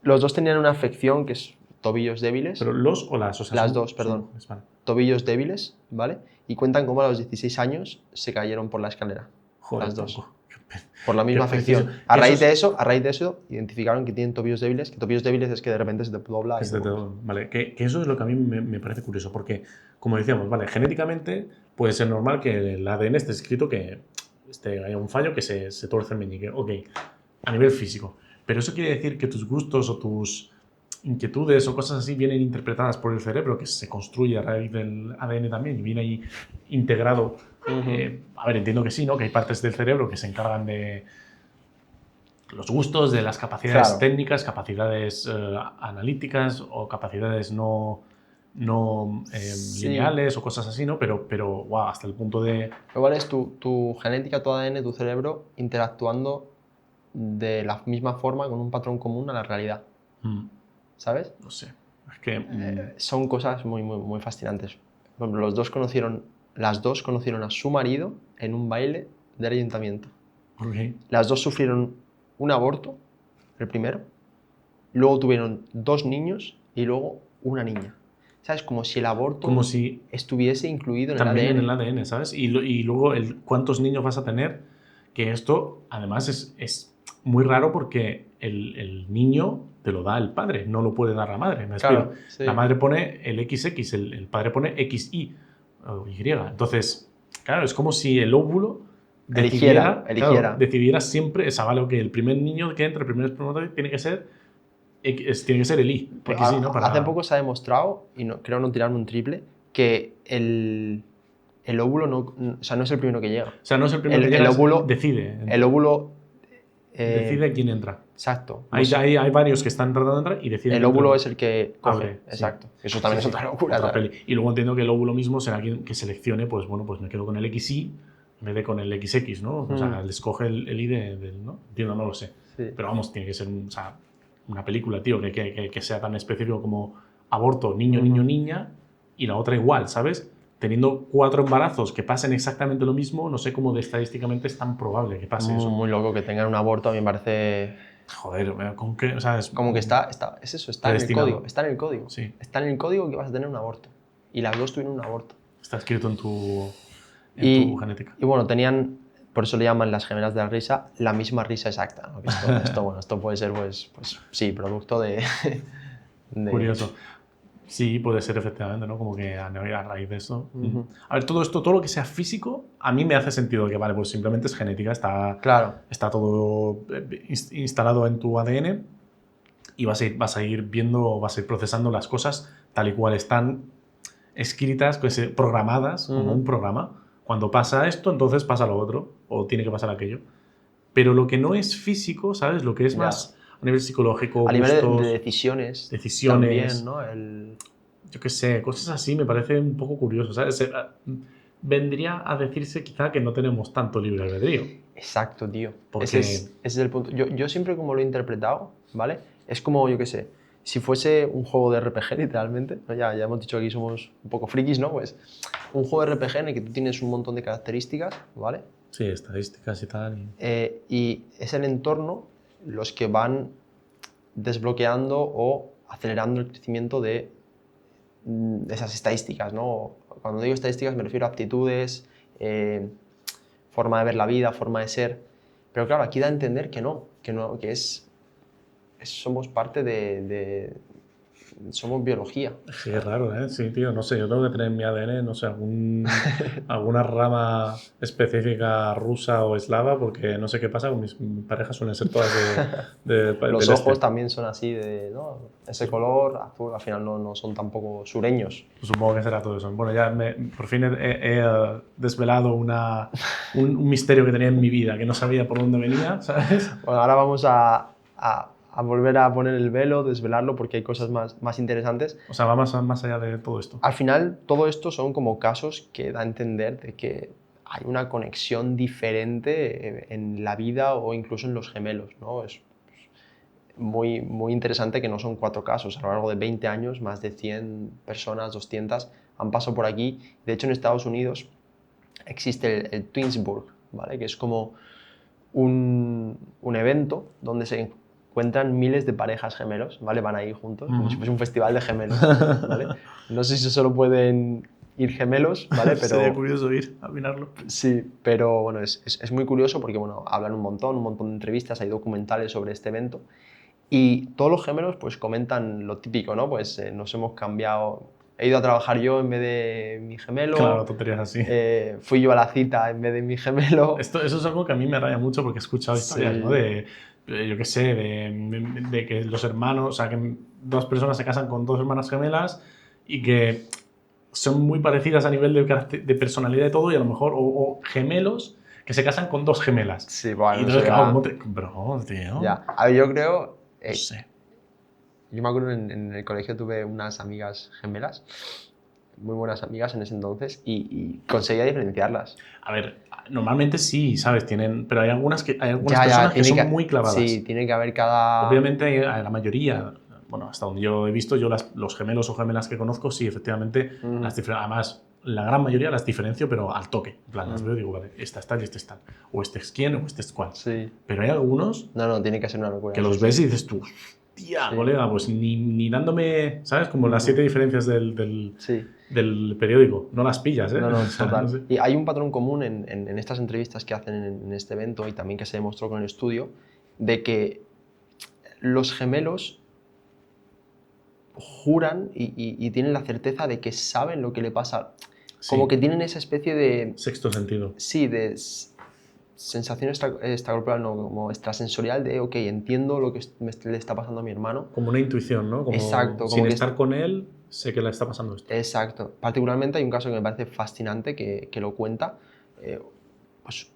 Los dos tenían una afección que es tobillos débiles. ¿Pero los o las? O sea, las dos, perdón. Vale. Tobillos débiles, ¿vale? Y cuentan cómo a los 16 años se cayeron por la escalera. Joder, las dos. tronco. Por la misma Qué afección. preciso. A raíz de eso, identificaron que tienen tobillos débiles, que tobillos débiles es que de repente se te dobla. Vale, que eso es lo que a mí me parece curioso, porque, como decíamos, vale, genéticamente puede ser normal que el ADN esté escrito que haya un fallo, que se tuerce el meñique. Ok, a nivel físico. Pero eso quiere decir que tus gustos o tus inquietudes o cosas así vienen interpretadas por el cerebro, que se construye a raíz del ADN también y viene ahí integrado. A ver, entiendo que sí, ¿no? Que hay partes del cerebro que se encargan de los gustos, de las capacidades técnicas, capacidades analíticas o capacidades no lineales o cosas así, ¿no? Pero wow, hasta el punto de... Igual es tu genética, tu ADN, tu cerebro interactuando de la misma forma con un patrón común a la realidad. ¿Sabes? No sé. Es que... son cosas muy, muy, muy fascinantes. Por ejemplo, las dos conocieron a su marido en un baile del ayuntamiento. Okay. Las dos sufrieron un aborto, el primero, luego tuvieron 2 niños y luego una niña. ¿Sabes? Como si el aborto estuviese incluido en el ADN. También en el ADN, ¿sabes? Y luego cuántos niños vas a tener, que esto además es muy raro porque el niño te lo da el padre, no lo puede dar la madre. ¿Me explico? Claro, sí. La madre pone el XX, el padre pone XY o Y. Entonces, claro, es como si el óvulo eligiera. Claro, decidiera siempre, vale, que el primer niño que entre, el primer espermatozoide tiene que ser el I. XY, ¿no? Hace poco se ha demostrado, y creo no tirarme un triple, que el óvulo no es el primero que llega. O sea, no es el primero que llega, el óvulo decide. El óvulo... decide quién entra. Exacto. Hay varios que están tratando de entrar y deciden. El óvulo es el que coge. Abre, exacto. Sí. Eso también es otra locura. Otra peli. Y luego entiendo que el óvulo mismo será quien que seleccione, pues bueno, pues me quedo con el XY en vez de con el XX, ¿no? O sea, les coge el I del, ¿no? Entiendo, no lo sé. Sí. Pero vamos, tiene que ser una película, tío, que sea tan específico como aborto, niño, niña, y la otra igual, ¿sabes? Teniendo 4 embarazos que pasen exactamente lo mismo, no sé cómo estadísticamente es tan probable que pase eso. Muy loco que tengan un aborto, a mí me parece... Joder, ¿con qué? O sea, como que está en el código. Está en el código. Sí. Está en el código que vas a tener un aborto. Y las dos tuvieron un aborto. Está escrito en tu genética. Y bueno, tenían, por eso le llaman las gemelas de la risa, la misma risa exacta, ¿no? Esto puede ser, pues sí, producto de... Curioso. Sí, puede ser efectivamente, ¿no? Como que a raíz de eso. A ver, todo lo que sea físico, a mí me hace sentido que, vale, pues simplemente es genética, está todo instalado en tu ADN y vas a ir viendo, vas a ir procesando las cosas tal y cual están escritas, programadas como un programa. Cuando pasa esto, entonces pasa lo otro, o tiene que pasar aquello. Pero lo que no es físico, ¿sabes? Lo que es más a nivel psicológico, a nivel de decisiones también, ¿no? Yo qué sé, cosas así me parece un poco curioso, ¿sabes? Vendría a decirse quizá que no tenemos tanto libre albedrío. Exacto, tío. Porque... Ese es el punto. Yo siempre como lo he interpretado, ¿vale? Es como, yo qué sé, si fuese un juego de RPG, literalmente, ¿no? Ya hemos dicho que aquí somos un poco frikis, ¿no? Pues un juego de RPG en el que tú tienes un montón de características, ¿vale? Sí, estadísticas y tal. Y es el entorno los que van desbloqueando o acelerando el crecimiento de esas estadísticas, ¿no? Cuando digo estadísticas me refiero a aptitudes, forma de ver la vida, forma de ser. Pero claro, aquí da a entender que no, que somos parte somos biología. Sí, es raro, ¿eh? Sí, tío, no sé, yo tengo que tener en mi ADN, no sé, alguna rama específica rusa o eslava, porque no sé qué pasa, mis parejas suelen ser todas Los del ojos también son así, ¿no? Ese color azul, al final no son tampoco sureños. Pues supongo que será todo eso. Bueno, ya por fin he desvelado un misterio que tenía en mi vida, que no sabía por dónde venía, ¿sabes? Bueno, ahora vamos a volver a poner el velo, desvelarlo, porque hay cosas más interesantes. O sea, va más allá de todo esto. Al final, todo esto son como casos que da a entender de que hay una conexión diferente en la vida o incluso en los gemelos, ¿no? Es muy interesante que no son 4 casos. A lo largo de 20 años, más de 100 personas, 200, han pasado por aquí. De hecho, en Estados Unidos existe el Twinsburg, ¿vale? Que es como un evento donde se encuentran miles de parejas gemelos, ¿vale? Van ahí juntos, como si fuese un festival de gemelos, ¿vale? No sé si solo pueden ir gemelos, ¿vale? Pero sería curioso ir a mirarlo. sí, pero bueno, es muy curioso porque, bueno, hablan un montón de entrevistas, hay documentales sobre este evento y todos los gemelos pues comentan lo típico, ¿no? Pues nos hemos cambiado, he ido a trabajar yo en vez de mi gemelo. Claro, tonterías así. Fui yo a la cita en vez de mi gemelo. Eso es algo que a mí me raya mucho porque he escuchado historias, Sí. ¿no? Yo qué sé, de que los hermanos, o sea, que 2 personas se casan con 2 hermanas gemelas y que son muy parecidas a nivel de personalidad y todo, y a lo mejor, o gemelos que se casan con 2 gemelas. Sí, bueno, y entonces, eso claro, ya... ¿cómo te...? Bro, tío. Ya. A ver, yo creo... No sé. Yo me acuerdo en el colegio tuve unas amigas gemelas, muy buenas amigas en ese entonces, y conseguía diferenciarlas. A ver, normalmente sí, ¿sabes? Pero hay algunas Ya, personas que tiene son muy clavadas. Sí, tiene que haber cada... Obviamente, la mayoría, bueno, hasta donde yo he visto, los gemelos o gemelas que conozco, sí, efectivamente, además, la gran mayoría las diferencio, pero al toque. En plan, las veo y digo, vale, esta es tal y este es tal. O este es quién o este es cuál. Sí. Pero hay algunos No, tiene que ser una locura. que los ves y dices tú, tía, Sí. colega, pues ni dándome, ¿sabes? Como las 7 diferencias Sí. del periódico. No las pillas, ¿eh? No, O sea, total. no sé. Y hay un patrón común en estas entrevistas que hacen en este evento y también que se demostró con el estudio, de que los gemelos juran y tienen la certeza de que saben lo que le pasa. Como Sí. que tienen esa especie de... Sexto sentido. Sí, de sensación extracorporal, no, como extrasensorial de, ok, entiendo lo que le está pasando a mi hermano. Como una intuición, ¿no? Como Exacto. sin estar con él, sé que le está pasando esto. Exacto. Particularmente hay un caso que me parece fascinante que lo cuenta. Pues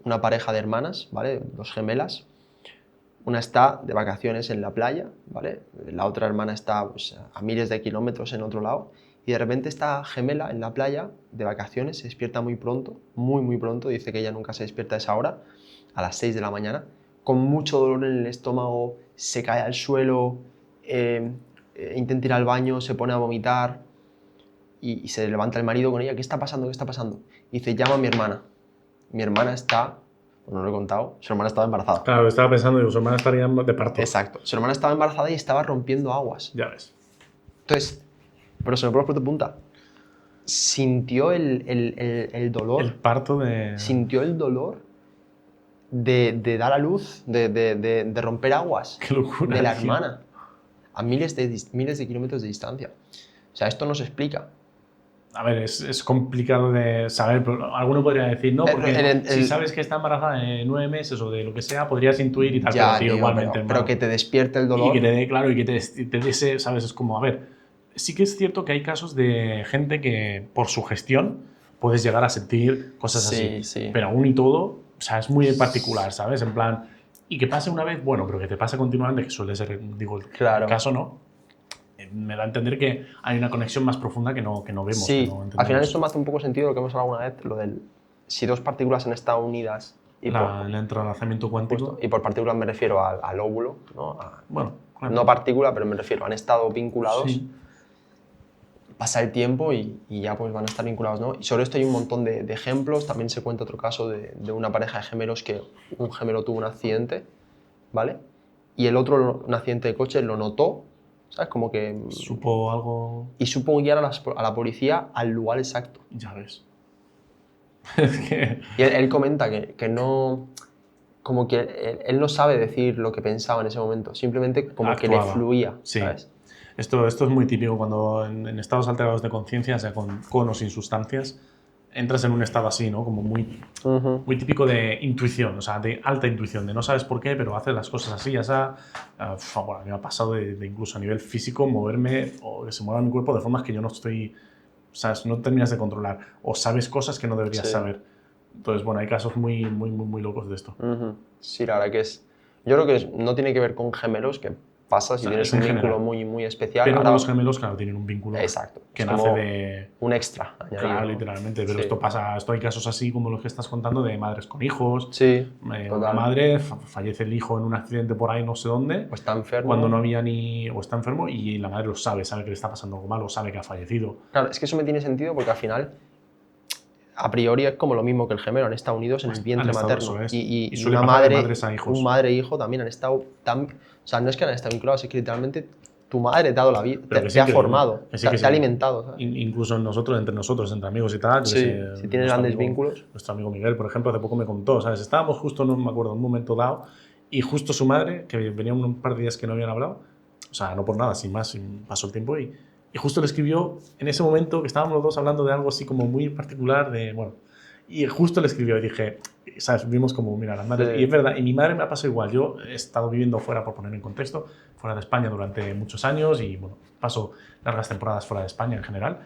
una pareja de hermanas, ¿vale? 2 gemelas. Una está de vacaciones en la playa, ¿vale? La otra hermana está pues, a miles de kilómetros en otro lado. Y de repente esta gemela en la playa de vacaciones se despierta muy pronto, muy pronto. Dice que ella nunca se despierta a esa hora, a las 6 de la mañana, con mucho dolor en el estómago, se cae al suelo, intenta ir al baño, se pone a vomitar y se levanta el marido con ella. ¿Qué está pasando? ¿Qué está pasando? Y dice, llama a mi hermana. Mi hermana está... Bueno, no lo he contado, su hermana estaba embarazada. Claro, estaba pensando, digo, su hermana estaría de parto. Exacto. Su hermana estaba embarazada y estaba rompiendo aguas. Ya ves. Entonces, pero se me pone por punta. Sintió el dolor. El parto de... Sintió el dolor de dar a luz, de romper aguas. Qué locura. De la tío. hermana. A miles de kilómetros de distancia. O sea, esto no se explica. A ver, es complicado de saber, pero alguno podría decir, no, porque si sabes que está embarazada de 9 meses o de lo que sea, podrías intuir y tal, Ya, pero tío, tío, igualmente. pero que te despierte el dolor. Y que te dé, claro, y que te dé ese, ¿sabes? Es como, a ver, sí que es cierto que hay casos de gente que por su gestión puedes llegar a sentir cosas así. Sí. Pero aún y todo, o sea, es muy particular, ¿sabes? En plan, y que pase una vez, bueno, pero que te pase continuamente, que suele ser, digo, Claro. el caso, ¿no? Me da a entender que hay una conexión más profunda que no vemos. Sí, que no entendemos. al final esto me hace un poco sentido lo que hemos hablado alguna vez, lo del si 2 partículas han estado unidas y El entrelazamiento cuántico. y por partículas me refiero al óvulo, ¿no? Bueno, no partícula, pero me refiero, han estado vinculados, Sí. pasa el tiempo y ya pues van a estar vinculados, ¿no? Y sobre esto hay un montón de ejemplos. También se cuenta otro caso de una pareja de gemelos que un gemelo tuvo un accidente, ¿vale? Y el otro, un accidente de coche, lo notó, ¿sabes? Como que... Supo algo... Y supo guiar a la policía al lugar exacto. Ya ves. Es que... Y él comenta que no... Como que él no sabe decir lo que pensaba en ese momento, simplemente como que le Actuaba. fluía, Sí. ¿sabes? Esto es muy típico cuando en estados alterados de conciencia, sea con o sin sustancias, entras en un estado así, ¿no? Como muy, muy típico de intuición, o sea, de alta intuición, de no sabes por qué, pero haces las cosas así, ya sea... bueno, a mí me ha pasado de incluso a nivel físico moverme o que se mueva mi cuerpo de formas que yo no estoy... O sea, no terminas de controlar o sabes cosas que no deberías saber. Entonces, bueno, hay casos muy, muy, muy, muy locos de esto. Sí, la verdad que es... Yo creo que no tiene que ver con gemelos, que pasa si tienes un vínculo muy, muy especial. Pero Ahora, con los gemelos, claro, tienen un vínculo exacto, que es nace como de... un extra añadido, Claro, ¿no? literalmente, pero Sí. esto pasa, hay casos así como los que estás contando de madres con hijos. Sí, Una total. madre fallece el hijo en un accidente por ahí no sé dónde. O está enfermo. Cuando no había ni... o está enfermo y la madre lo sabe que le está pasando algo malo, sabe que ha fallecido. Claro, es que eso me tiene sentido porque al final, a priori es como lo mismo que el gemelo, han estado unidos en el vientre materno. Eso es. Y suele una pasar de madre, madres a hijos. un madre e hijo también han estado tan... O sea, no es que han estado vinculados, es que literalmente tu madre te ha dado la vida, te ha formado, te ha alimentado, ¿sabes? Incluso entre nosotros, entre amigos y tal. Sí, si tienes grandes vínculos. Nuestro amigo Miguel, por ejemplo, hace poco me contó, ¿sabes? Estábamos justo, no me acuerdo, en un momento dado, y justo su madre, que venía un par de días que no habían hablado, o sea, no por nada, sin más, pasó el tiempo, y justo le escribió en ese momento que estábamos los dos hablando de algo así como muy particular, y justo le escribió y dije, ¿sabes? Vimos como, mira, las madres... Sí. Y es verdad, y mi madre me ha pasado igual. Yo he estado viviendo fuera, por poner en contexto, fuera de España durante muchos años y, bueno, paso largas temporadas fuera de España en general.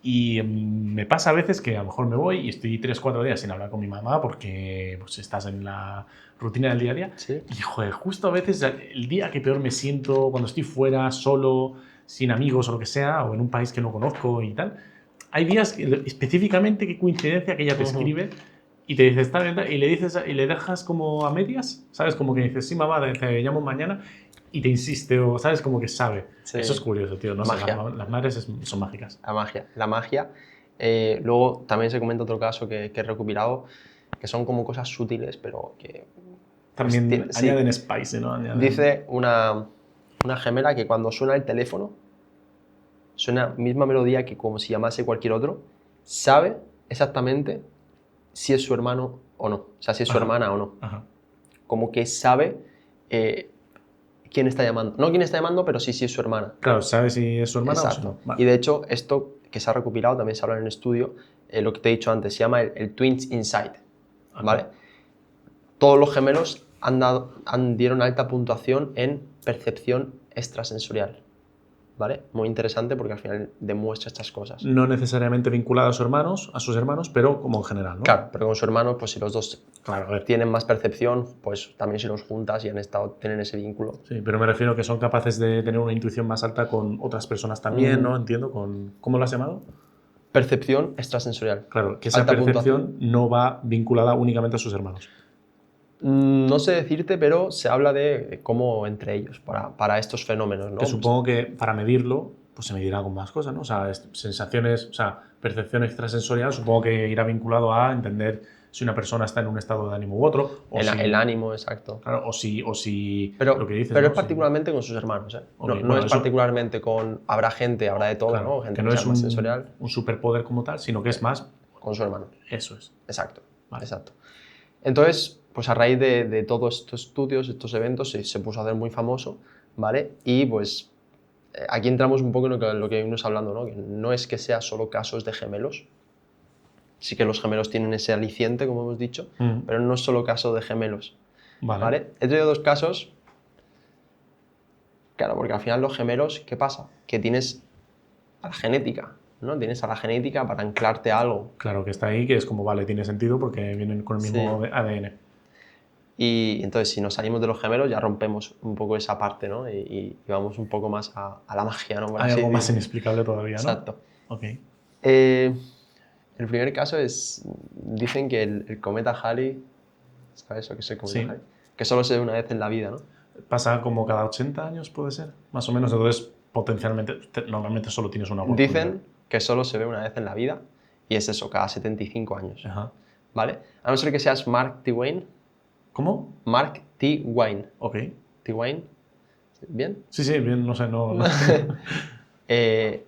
Y me pasa a veces que a lo mejor me voy y estoy 3-4 días sin hablar con mi mamá porque pues, estás en la rutina del día a día. Sí. Y, joder, justo a veces el día que peor me siento, cuando estoy fuera, solo, sin amigos o lo que sea, o en un país que no conozco y tal, hay días específicamente, qué coincidencia, que ella te escribe y te dice, está bien, y le dices y le dejas como a medias, ¿sabes? Como que dices, sí, mamá, te llamo mañana y te insiste, o ¿sabes? Como que sabe. Sí. Eso es curioso, tío. No sé, las madres son mágicas. La magia. Luego también se comenta otro caso que he recopilado, que son como cosas sutiles, pero que... También añaden spice, ¿no? Dice una gemela que cuando suena el teléfono, suena misma melodía que como si llamase cualquier otro, sabe exactamente si es su hermano o no, o sea, si es su hermana o no. Como que sabe quién está llamando. No quién está llamando, pero sí si es su hermana. Claro, sabe si es su hermana o si no. Vale. Y de hecho, esto que se ha recopilado, también se habla en el estudio, lo que te he dicho antes, se llama el Twins Insight, ¿vale? Todos los gemelos dieron alta puntuación en percepción extrasensorial. ¿Vale? Muy interesante porque al final demuestra estas cosas. No necesariamente vinculado a sus hermanos, pero como en general, ¿no? Claro, pero con su hermano, pues si los dos tienen más percepción, pues también si los juntas y tienen ese vínculo. Sí, pero me refiero que son capaces de tener una intuición más alta con otras personas también, ¿no? Entiendo, ¿cómo lo has llamado? Percepción extrasensorial. Claro, que esa percepción no va vinculada únicamente a sus hermanos. No sé decirte, pero se habla de cómo entre ellos, para estos fenómenos, ¿no? Que supongo que para medirlo, pues se medirá con más cosas, ¿no? O sea, sensaciones, o sea, percepción extrasensorial, supongo que irá vinculado a entender si una persona está en un estado de ánimo u otro. O el ánimo, exacto. Claro, o si pero, lo que dices, pero ¿no? es particularmente con sus hermanos, ¿eh? Okay, no es particularmente con... Habrá gente, habrá de todo, claro, ¿no? Gente que no es más sensorial. un superpoder como tal, sino que es más... Con su hermano. Eso es. Exacto, vale. Exacto. Entonces, pues a raíz de todos estos estudios, estos eventos, se puso a hacer muy famoso, ¿vale? Y pues aquí entramos un poco en lo que venimos hablando, ¿no? Que no es que sea solo casos de gemelos, sí que los gemelos tienen ese aliciente, como hemos dicho, pero no es solo caso de gemelos, ¿vale? He traído dos casos, claro, porque al final los gemelos, ¿qué pasa? Que tienes a la genética, ¿no? Tienes a la genética para anclarte a algo. Claro, que está ahí, que es como, vale, tiene sentido porque vienen con el mismo ADN. Y entonces, si nos salimos de los gemelos, ya rompemos un poco esa parte, ¿no? Y vamos un poco más a la magia, ¿no? Hay algo más inexplicable todavía, ¿no? Exacto. Ok. El primer caso es, dicen que el cometa Halley, ¿sabes lo que es el cometa Halley? Que solo se ve una vez en la vida, ¿no? Pasa como cada 80 años, puede ser, más o menos. Entonces, potencialmente, normalmente solo tienes una oportunidad. Dicen que solo se ve una vez en la vida y es eso, cada 75 años. Ajá. ¿Vale? A no ser que seas Mark Twain. ¿Cómo? Mark Twain. Ok. Twain. ¿Bien? Sí, sí, bien, no sé, no. Que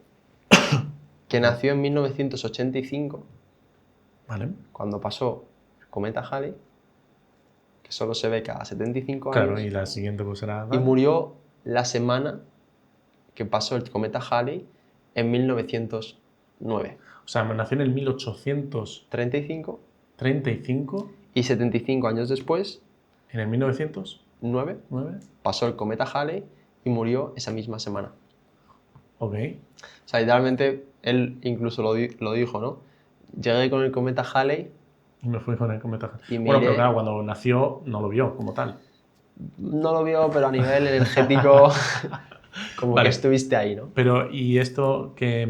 nació en 1985, Vale. cuando pasó el cometa Halley, que solo se ve cada 75 Claro, años, y la siguiente pues será. y murió la semana que pasó el cometa Halley en 1909. O sea, nació en el 1835 35 y 75 años después, en el 1909. 9, pasó el cometa Halley y murió esa misma semana. Ok. O sea, literalmente, él incluso lo dijo, ¿no? Llegué con el cometa Halley. Y me fui con el cometa. Y Bueno, pero claro, cuando nació no lo vio como tal. No lo vio, pero a nivel energético, como Vale. que estuviste ahí, ¿no? Pero, ¿y esto qué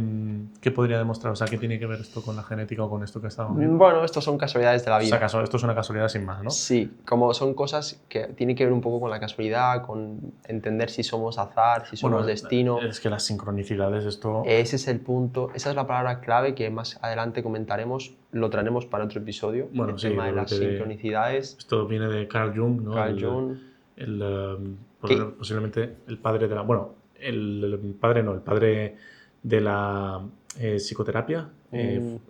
podría demostrar? O sea, ¿qué tiene que ver esto con la genética o con esto que estábamos viendo? Bueno, estos son casualidades de la vida. O sea, esto es una casualidad sin más, ¿no? Sí, como son cosas que tienen que ver un poco con la casualidad, con entender si somos azar, si somos destino. Es que las sincronicidades, esto... Ese es el punto, esa es la palabra clave que más adelante comentaremos, lo traeremos para otro episodio, Bueno, el sí, tema de las sincronicidades. Esto viene de Carl Jung, ¿no? Carl Jung. Posiblemente el padre de la... Bueno, el padre de la psicoterapia.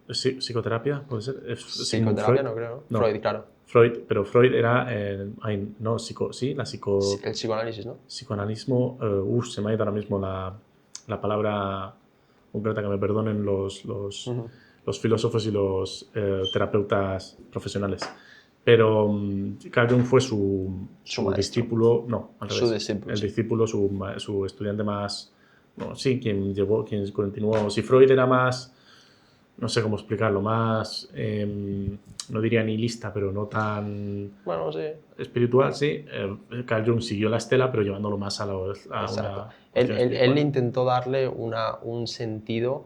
Psicoterapia, puede ser. Psicoterapia Freud. no creo, No. Freud, claro. Pero Freud era... el psicoanálisis, ¿no? Psicoanalismo. Se me ha ido ahora mismo la palabra concreta, que me perdonen los filósofos y los terapeutas profesionales. Pero Carl Jung fue su discípulo, no, al revés. Su discípulo. El discípulo, su estudiante más, no, sí, quien continuó. Si Freud era más, no sé cómo explicarlo, más, no diría nihilista, pero no tan bueno, sí. espiritual, sí. Carl Jung siguió la estela, pero llevándolo más a Exacto. una... Él intentó darle un sentido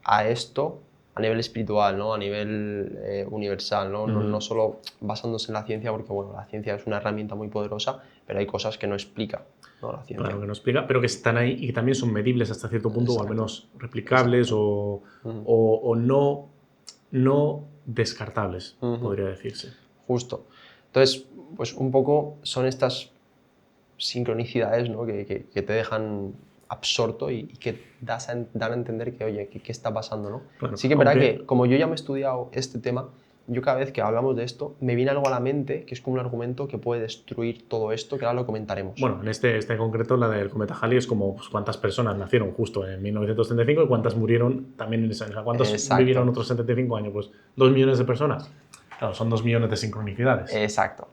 a esto a nivel espiritual, ¿no? A nivel universal, ¿no? No solo basándose en la ciencia, porque bueno, la ciencia es una herramienta muy poderosa, pero hay cosas que no explica, ¿no? La ciencia. Claro que no explica, pero que están ahí y que también son medibles hasta cierto punto. Exacto. O al menos replicables. Exacto. o no descartables, podría decirse. Justo. Entonces, pues un poco son estas sincronicidades, ¿no? que te dejan absorto y que dan a entender que, oye, ¿qué está pasando, no? Claro, sí que es verdad que, como yo ya me he estudiado este tema, yo cada vez que hablamos de esto, me viene algo a la mente que es como un argumento que puede destruir todo esto, que ahora lo comentaremos. Bueno, en este concreto, la del cometa Halley, es como pues, cuántas personas nacieron justo en 1935 y cuántas murieron también en ese año. ¿Cuántos vivieron otros 75 años? Pues 2 millones de personas. Claro, son 2 millones de sincronicidades. Exacto.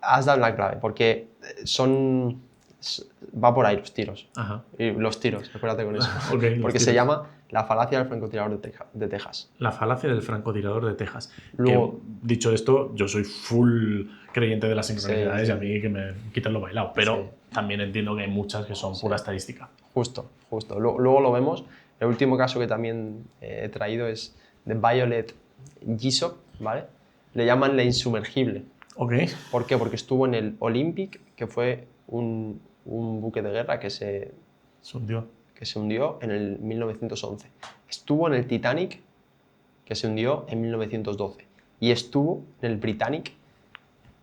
Has dado la clave, porque va por ahí los tiros. Ajá. Y los tiros, acuérdate con eso. Okay, porque se llama la falacia del francotirador de Texas. La falacia del francotirador de Texas. Luego, dicho esto, yo soy full creyente de las sincronicidades y a mí que me quiten lo bailado, pero también entiendo que hay muchas que son pura estadística. Justo. Luego lo vemos. El último caso que también he traído es de Violet Jessop, ¿vale? Le llaman la insumergible. Ok. ¿Por qué? Porque estuvo en el Olympic, que fue un buque de guerra que se hundió en el 1911. Estuvo en el Titanic, que se hundió en 1912. Y estuvo en el Britannic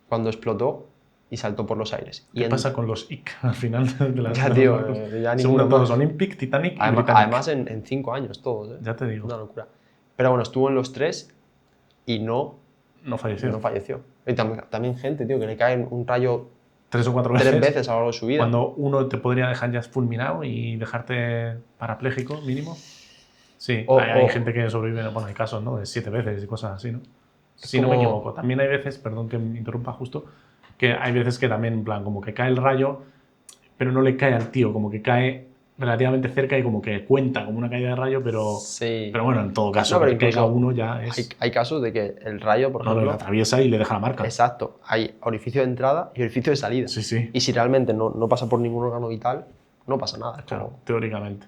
cuando explotó y saltó por los aires. ¿Qué pasa con los IC al final de las ya, tío, ya ninguno todos, Olympic, Titanic y Britannic. Además en 5 años todos, ¿eh? Ya te digo. Una locura. Pero bueno, estuvo en los 3 y no falleció. Y también gente, tío, que le cae un rayo 3 o 4 veces. 3 veces a lo largo de su vida. Cuando uno te podría dejar ya fulminado y dejarte parapléjico mínimo. Sí, hay gente que sobrevive, bueno, hay casos, ¿no? De 7 veces y cosas así, ¿no? Si no me equivoco. También hay veces, perdón que me interrumpa justo, que hay veces que también, en plan, como que cae el rayo, pero no le cae al tío, como que cae relativamente cerca y como que cuenta como una caída de rayo, pero bueno, en todo caso, que caiga uno ya es... Hay casos de que el rayo, por ejemplo... lo atraviesa y le deja la marca. Exacto. Hay orificio de entrada y orificio de salida. Sí. Y si realmente no pasa por ningún órgano vital, no pasa nada. Claro, teóricamente.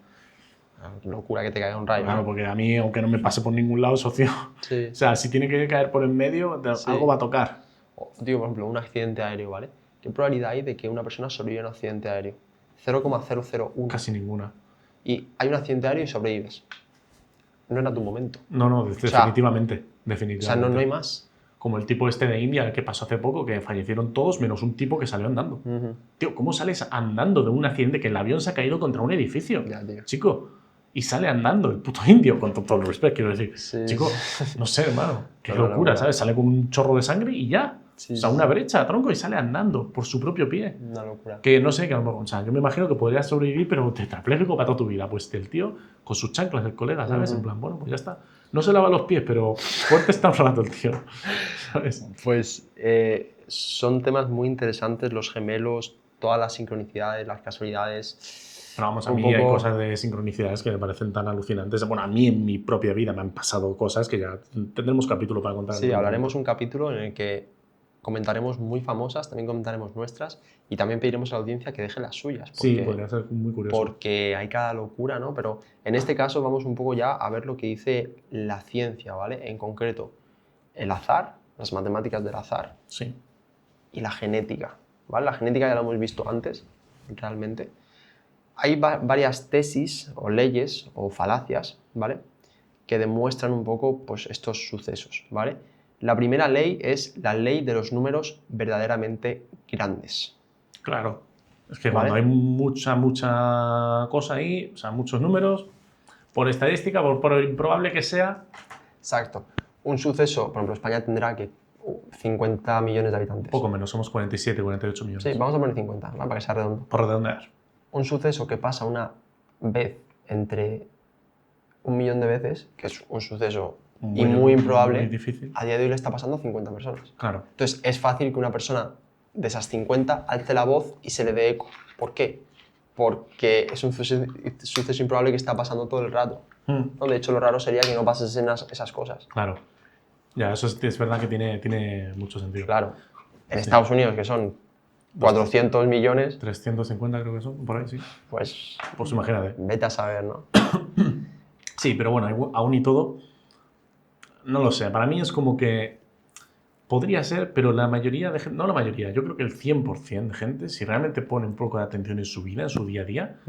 Locura que te caiga un rayo. Claro, porque a mí, aunque no me pase por ningún lado, socio... O sea, si tiene que caer por en medio, algo va a tocar. Digo, por ejemplo, un accidente aéreo, ¿vale? ¿qué probabilidad hay de que una persona sobreviva a un accidente aéreo? 0,001. Casi ninguna. Y hay un accidente aéreo y sobrevives. No era tu momento. No, definitivamente. O sea, no hay más. Como el tipo este de India que pasó hace poco, que fallecieron todos menos un tipo que salió andando. Tío, ¿cómo sales andando de un accidente que el avión se ha caído contra un edificio? Ya, tío. Chico, y sale andando el puto indio, con todo el respeto, quiero decir. Sí. Chico, no sé, hermano, qué No, locura, no. ¿sabes? Sale con un chorro de sangre y ya. Sí, o sea, una brecha, tronco, y sale andando por su propio pie. Una locura. Que no sé, que a lo mejor, o sea, yo me imagino que podrías sobrevivir, pero tetrapléjico para toda tu vida. Pues el tío, con sus chanclas, el colega, ¿sabes? En plan, bueno, pues ya está. No se lava los pies, pero fuerte está un rato el tío, ¿sabes? Pues son temas muy interesantes, los gemelos, todas las sincronicidades, las casualidades. Pero vamos, a mí hay cosas de sincronicidades que me parecen tan alucinantes. Bueno, a mí en mi propia vida me han pasado cosas que ya tendremos capítulo para contar. Sí, hablaremos un capítulo en el que comentaremos muy famosas, también comentaremos nuestras y también pediremos a la audiencia que deje las suyas. Sí, podría ser muy curioso. Porque hay cada locura, ¿no? Pero en este caso vamos un poco ya a ver lo que dice la ciencia, ¿vale? En concreto, el azar, las matemáticas del azar sí. y la genética, ¿vale? La genética ya la hemos visto antes, realmente. Hay varias tesis o leyes o falacias, ¿vale? Que demuestran un poco pues, estos sucesos, ¿vale? La primera ley es la ley de los números verdaderamente grandes. Claro. Es que cuando hay mucha cosa ahí, o sea, muchos números, por estadística, por improbable que sea... Exacto. Un suceso, por ejemplo, España tendrá que 50 millones de habitantes. Poco menos, somos 47, 48 millones. Sí, vamos a poner 50, ¿vale? Para que sea redondo. Por redondear. Un suceso que pasa una vez entre 1 millón de veces, que es un suceso muy improbable, muy difícil. A día de hoy le está pasando a 50 personas. Claro. Entonces es fácil que una persona de esas 50 alce la voz y se le dé eco. ¿Por qué? Porque es un suceso improbable que está pasando todo el rato. ¿No? De hecho, lo raro sería que no pasen esas cosas. Claro. Ya, eso es verdad que tiene mucho sentido. Claro. En Estados Unidos, que son 400 millones... 350 creo que son, por ahí, sí. Pues imagínate. Vete a saber, ¿no? Sí, pero bueno, aún y todo, no lo sé. Para mí es como que podría ser, pero la mayoría de gente, no la mayoría, yo creo que el 100% de gente, si realmente pone un poco de atención en su vida, en su día a día,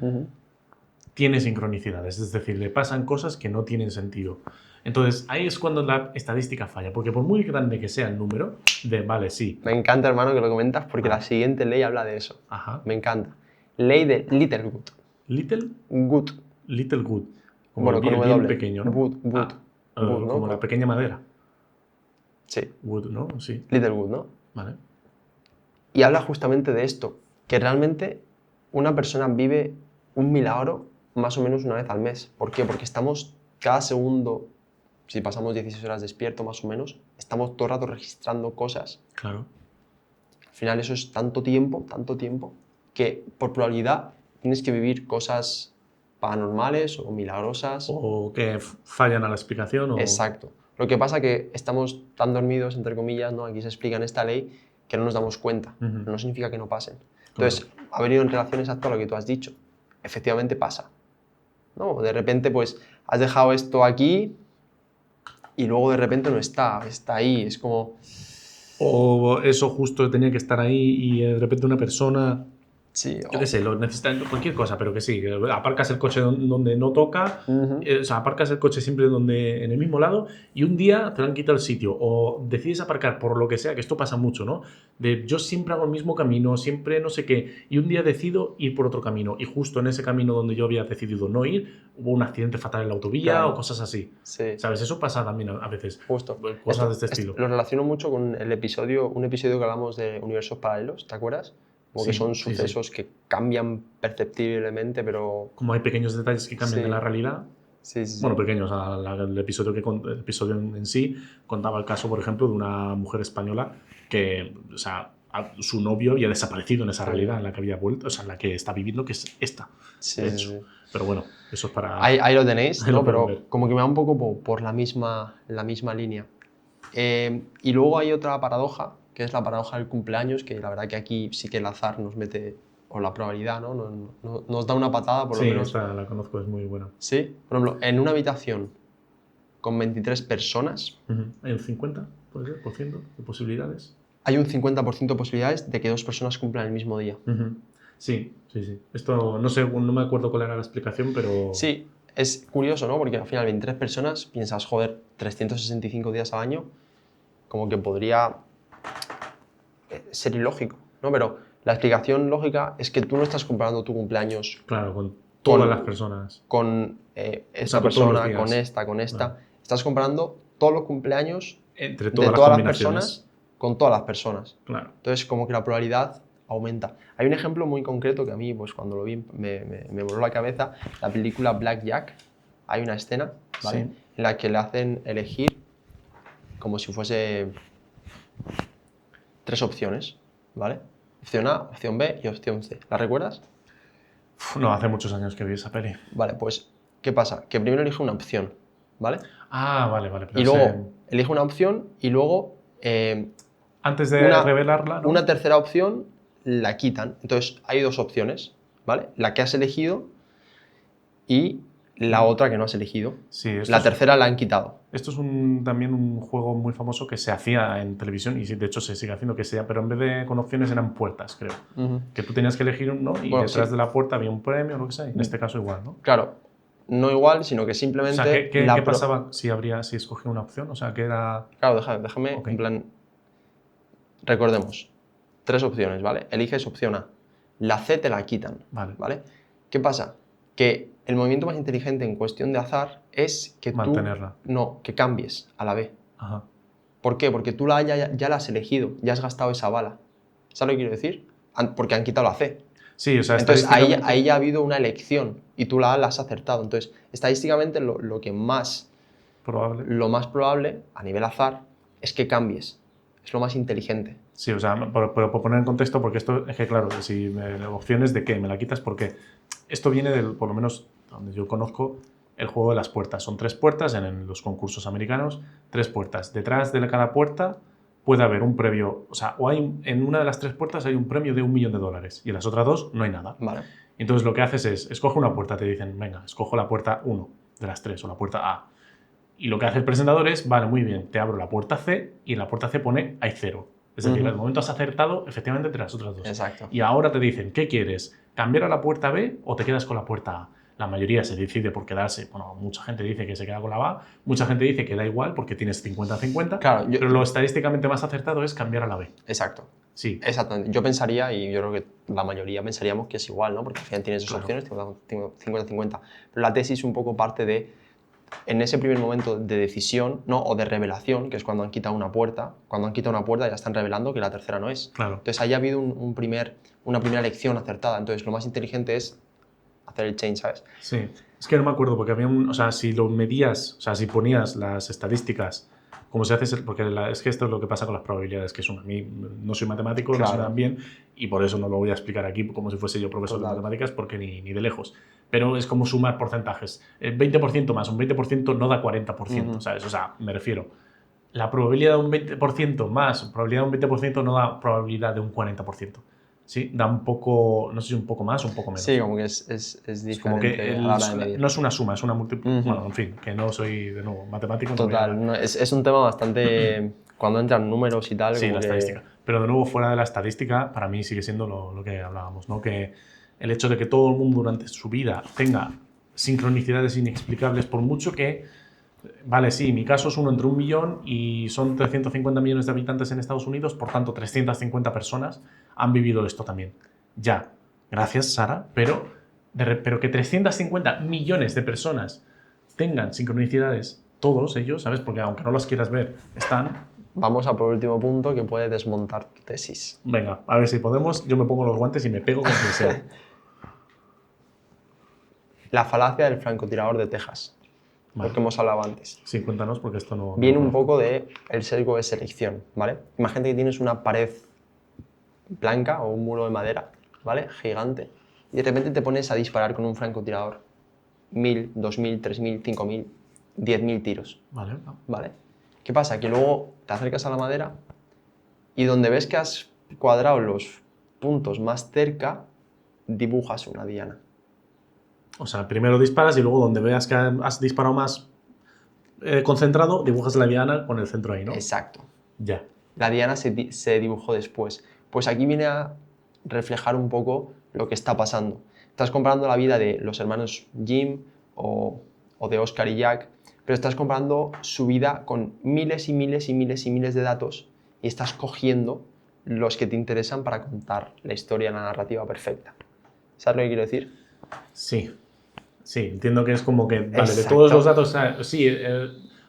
tiene sincronicidades. Es decir, le pasan cosas que no tienen sentido. Entonces, ahí es cuando la estadística falla, porque por muy grande que sea el número, vale, sí. Me encanta, hermano, que lo comentas, porque la siguiente ley habla de eso. Ajá. Me encanta. Ley de Littlewood. Littlewood. Littlewood. Como bueno, bien, con bien pequeño, ¿no? Wood, ¿no? Como la pequeña madera. Sí. Wood, ¿no? Sí. Littlewood, ¿no? Vale. Y habla justamente de esto, que realmente una persona vive un milagro más o menos una vez al mes. ¿Por qué? Porque estamos cada segundo, si pasamos 16 horas despierto más o menos, estamos todo el rato registrando cosas. Claro. Al final eso es tanto tiempo, que por probabilidad tienes que vivir cosas paranormales o milagrosas. O que fallan a la explicación. O... Exacto. Lo que pasa es que estamos tan dormidos, entre comillas, ¿no? Aquí se explica en esta ley, que no nos damos cuenta. No significa que no pasen. Entonces, ha venido en relación exacta a lo que tú has dicho. Efectivamente pasa. ¿No? De repente, pues, has dejado esto aquí y luego de repente no está ahí. Es como... O eso justo tenía que estar ahí y de repente una persona... Sí, yo qué sé, lo necesitan cualquier cosa, pero que sí, que aparcas el coche donde no toca, o sea, aparcas el coche siempre en el mismo lado y un día te lo han quitado el sitio o decides aparcar por lo que sea, que esto pasa mucho, ¿no? De yo siempre hago el mismo camino, siempre no sé qué, y un día decido ir por otro camino y justo en ese camino donde yo había decidido no ir, hubo un accidente fatal en la autovía, claro, o cosas así. Sí. ¿Sabes? Eso pasa también a veces. Justo. Cosas de este estilo. Lo relaciono mucho con un episodio que hablamos de universos paralelos, ¿te acuerdas? Como que son sucesos que cambian perceptiblemente, pero... Como hay pequeños detalles que cambian de la realidad. Sí. Bueno, pequeños. El episodio en sí contaba el caso, por ejemplo, de una mujer española que, o sea, su novio había desaparecido en esa realidad en la que había vuelto, o sea, en la que está viviendo, que es esta. Sí. Pero bueno, eso es para... Ahí lo tenéis, ¿no? Pero como que me va un poco por la misma línea. Y luego hay otra paradoja, que es la paradoja del cumpleaños, que la verdad que aquí sí que el azar nos mete, o la probabilidad, ¿no? Nos da una patada, por lo menos. Sí, esta la conozco, es muy buena. Sí, por ejemplo, en una habitación con 23 personas... ¿Hay un 50%, puede ser, de posibilidades? hay un 50% de posibilidades de que 2 personas cumplan el mismo día. Sí. Esto no sé, no me acuerdo cuál era la explicación, pero... Sí, es curioso, ¿no? Porque al final 23 personas, piensas, joder, 365 días al año, como que podría ser ilógico, ¿no? Pero la explicación lógica es que tú no estás comparando tu cumpleaños Claro, con todas las personas. Con esta con todos los persona, días. con esta. Vale. Estás comparando todos los cumpleaños Entre de todas todas las combinaciones. personas con todas las personas. Claro. Entonces, como que la probabilidad aumenta. Hay un ejemplo muy concreto que a mí, pues cuando lo vi, me voló la cabeza. La película Black Jack, hay una escena, ¿vale? Sí. En la que le hacen elegir como si fuese 3 opciones, ¿vale? Opción A, opción B y opción C. ¿La recuerdas? No, hace muchos años que vi esa peli. Vale, pues, ¿qué pasa? Que primero elige una opción, ¿vale? Ah, vale. Pero Y luego elige una opción y luego antes de revelarla, ¿no? una tercera opción la quitan. Entonces hay 2 opciones, ¿vale? La que has elegido y la otra que no has elegido. Sí, la tercera la han quitado. Esto es también un juego muy famoso que se hacía en televisión y de hecho se sigue haciendo, pero en vez de con opciones eran puertas, creo. Que tú tenías que elegir uno y detrás de la puerta había un premio o lo que sea. En este caso igual, ¿no? Claro, no igual, sino que simplemente... O sea, ¿qué pasaba si escogía una opción? O sea, ¿qué era...? Claro, déjame, Okay. En plan... Recordemos, 3 opciones, ¿vale? Eliges opción A. La C te la quitan, ¿vale? ¿Qué pasa? Que el movimiento más inteligente en cuestión de azar es que mantenerla. que cambies a la B. Ajá. ¿Por qué? Porque tú ya la has elegido, ya has gastado esa bala. ¿Sabes lo que quiero decir? Porque han quitado la C. Sí, o sea, entonces ahí ya ha habido una elección y tú la A la has acertado. Entonces, estadísticamente lo más probable a nivel azar es que cambies. Es lo más inteligente. Sí, o sea, por poner en contexto, porque esto es que, claro, si opciones de qué, me la quitas porque esto viene por lo menos donde yo conozco el juego de las puertas. Son 3 puertas en los concursos americanos, 3 puertas. Detrás de cada puerta puede haber un premio, o sea, en una de las 3 puertas hay un premio de $1 millón y en las otras 2 no hay nada. Vale. Entonces lo que haces es, escoge una puerta, te dicen, venga, escojo la puerta 1 de las 3 o la puerta A. Y lo que hace el presentador es, vale, muy bien, te abro la puerta C y en la puerta C pone hay 0. Es decir, en el momento has acertado efectivamente entre las otras 2. Exacto. Y ahora te dicen, ¿qué quieres? ¿Cambiar a la puerta B o te quedas con la puerta A? La mayoría se decide por quedarse. Bueno, mucha gente dice que se queda con la A, mucha gente dice que da igual porque tienes 50-50. Claro, pero lo estadísticamente más acertado es cambiar a la B. Exacto. Sí. Exactamente. Yo pensaría, y yo creo que la mayoría pensaríamos que es igual, ¿no? Porque al final tienes 2 opciones, 50-50. Pero la tesis un poco parte de, en ese primer momento de decisión, ¿no? O de revelación, que es cuando han quitado una puerta. Cuando han quitado una puerta ya están revelando que la tercera no es. Claro. Entonces ahí ha habido una primera elección acertada. Entonces lo más inteligente es hacer el change, ¿sabes? Sí. Es que no me acuerdo porque había o sea, si lo medías, o sea, si ponías las estadísticas, como se hace, porque es que esto es lo que pasa con las probabilidades, que a mí no soy matemático, no se me dan bien y por eso no lo voy a explicar aquí como si fuese yo profesor de matemáticas porque ni de lejos. Pero es como sumar porcentajes. El 20% más un 20% no da 40%, ¿sabes? O sea, me refiero, la probabilidad de un 20% más probabilidad de un 20% no da probabilidad de un 40%. Sí, da un poco, no sé si un poco más o un poco menos. Sí, como que es diferente como que a la hora de medir. No es una suma, es una multiplicación. Bueno, en fin, que no soy, de nuevo, matemático. Total, es un tema bastante... cuando entran números y tal... Sí, como la estadística. Pero de nuevo, fuera de la estadística, para mí sigue siendo lo que hablábamos, ¿no? Que el hecho de que todo el mundo durante su vida tenga sincronicidades inexplicables, por mucho que... Vale, sí, mi caso es 1 entre 1 millón y son 350 millones de habitantes en Estados Unidos, por tanto 350 personas han vivido esto también. Ya, gracias Sara, pero que 350 millones de personas tengan sincronicidades, todos ellos, ¿sabes? Porque aunque no las quieras ver, están... Vamos a por el último punto que puede desmontar tu tesis. Venga, a ver si podemos, yo me pongo los guantes y me pego con quien sea. La falacia del francotirador de Texas. Vale. Lo que hemos hablado antes. Sí, cuéntanos porque esto no... Viene un poco del sesgo de selección, ¿vale? Imagínate que tienes una pared blanca o un muro de madera, ¿vale? Gigante. Y de repente te pones a disparar con un francotirador 1000, 2000, 3000, 5000, 10.000 tiros. Vale. ¿Vale? ¿Qué pasa? Que luego te acercas a la madera y donde ves que has cuadrado los puntos más cerca, dibujas una diana. O sea, primero disparas y luego donde veas que has disparado más concentrado, dibujas la diana con el centro ahí, ¿no? Exacto. Ya. la diana se dibujó después. Pues aquí viene a reflejar un poco lo que está pasando. Estás comparando la vida de los hermanos Jim o de Oscar y Jack, pero estás comparando su vida con miles y miles y miles y miles de datos y estás cogiendo los que te interesan para contar la historia, la narrativa perfecta. ¿Sabes lo que quiero decir? Sí, entiendo que es como que, vale, de todos los datos, sí,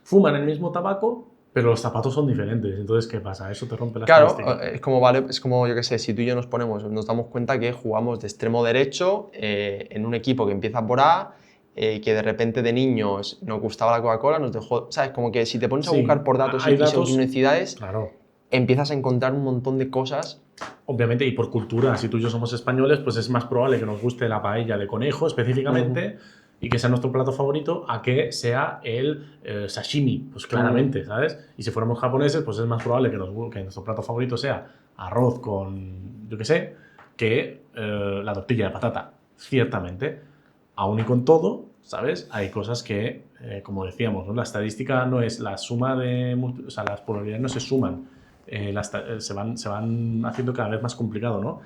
fuman el mismo tabaco, pero los zapatos son diferentes. Entonces, ¿qué pasa? Eso te rompe la estadística. Es como, vale, es como, yo qué sé, si tú y yo nos damos cuenta que jugamos de extremo derecho en un equipo que empieza por A, que de repente de niños nos gustaba la Coca-Cola, nos dejó, ¿sabes? Como que si te pones a buscar por datos y sincronicidades, claro, empiezas a encontrar un montón de cosas. Obviamente, y por cultura, si tú y yo somos españoles, pues es más probable que nos guste la paella de conejo específicamente y que sea nuestro plato favorito a que sea el sashimi, pues claramente, ¿sabes? Y si fuéramos japoneses, pues es más probable que nuestro plato favorito sea arroz con, yo qué sé, que la tortilla de patata, ciertamente. Aún y con todo, ¿sabes? Hay cosas que, como decíamos, ¿no? La estadística no es la suma de... O sea, las probabilidades no se suman. Se van haciendo cada vez más complicado, ¿no?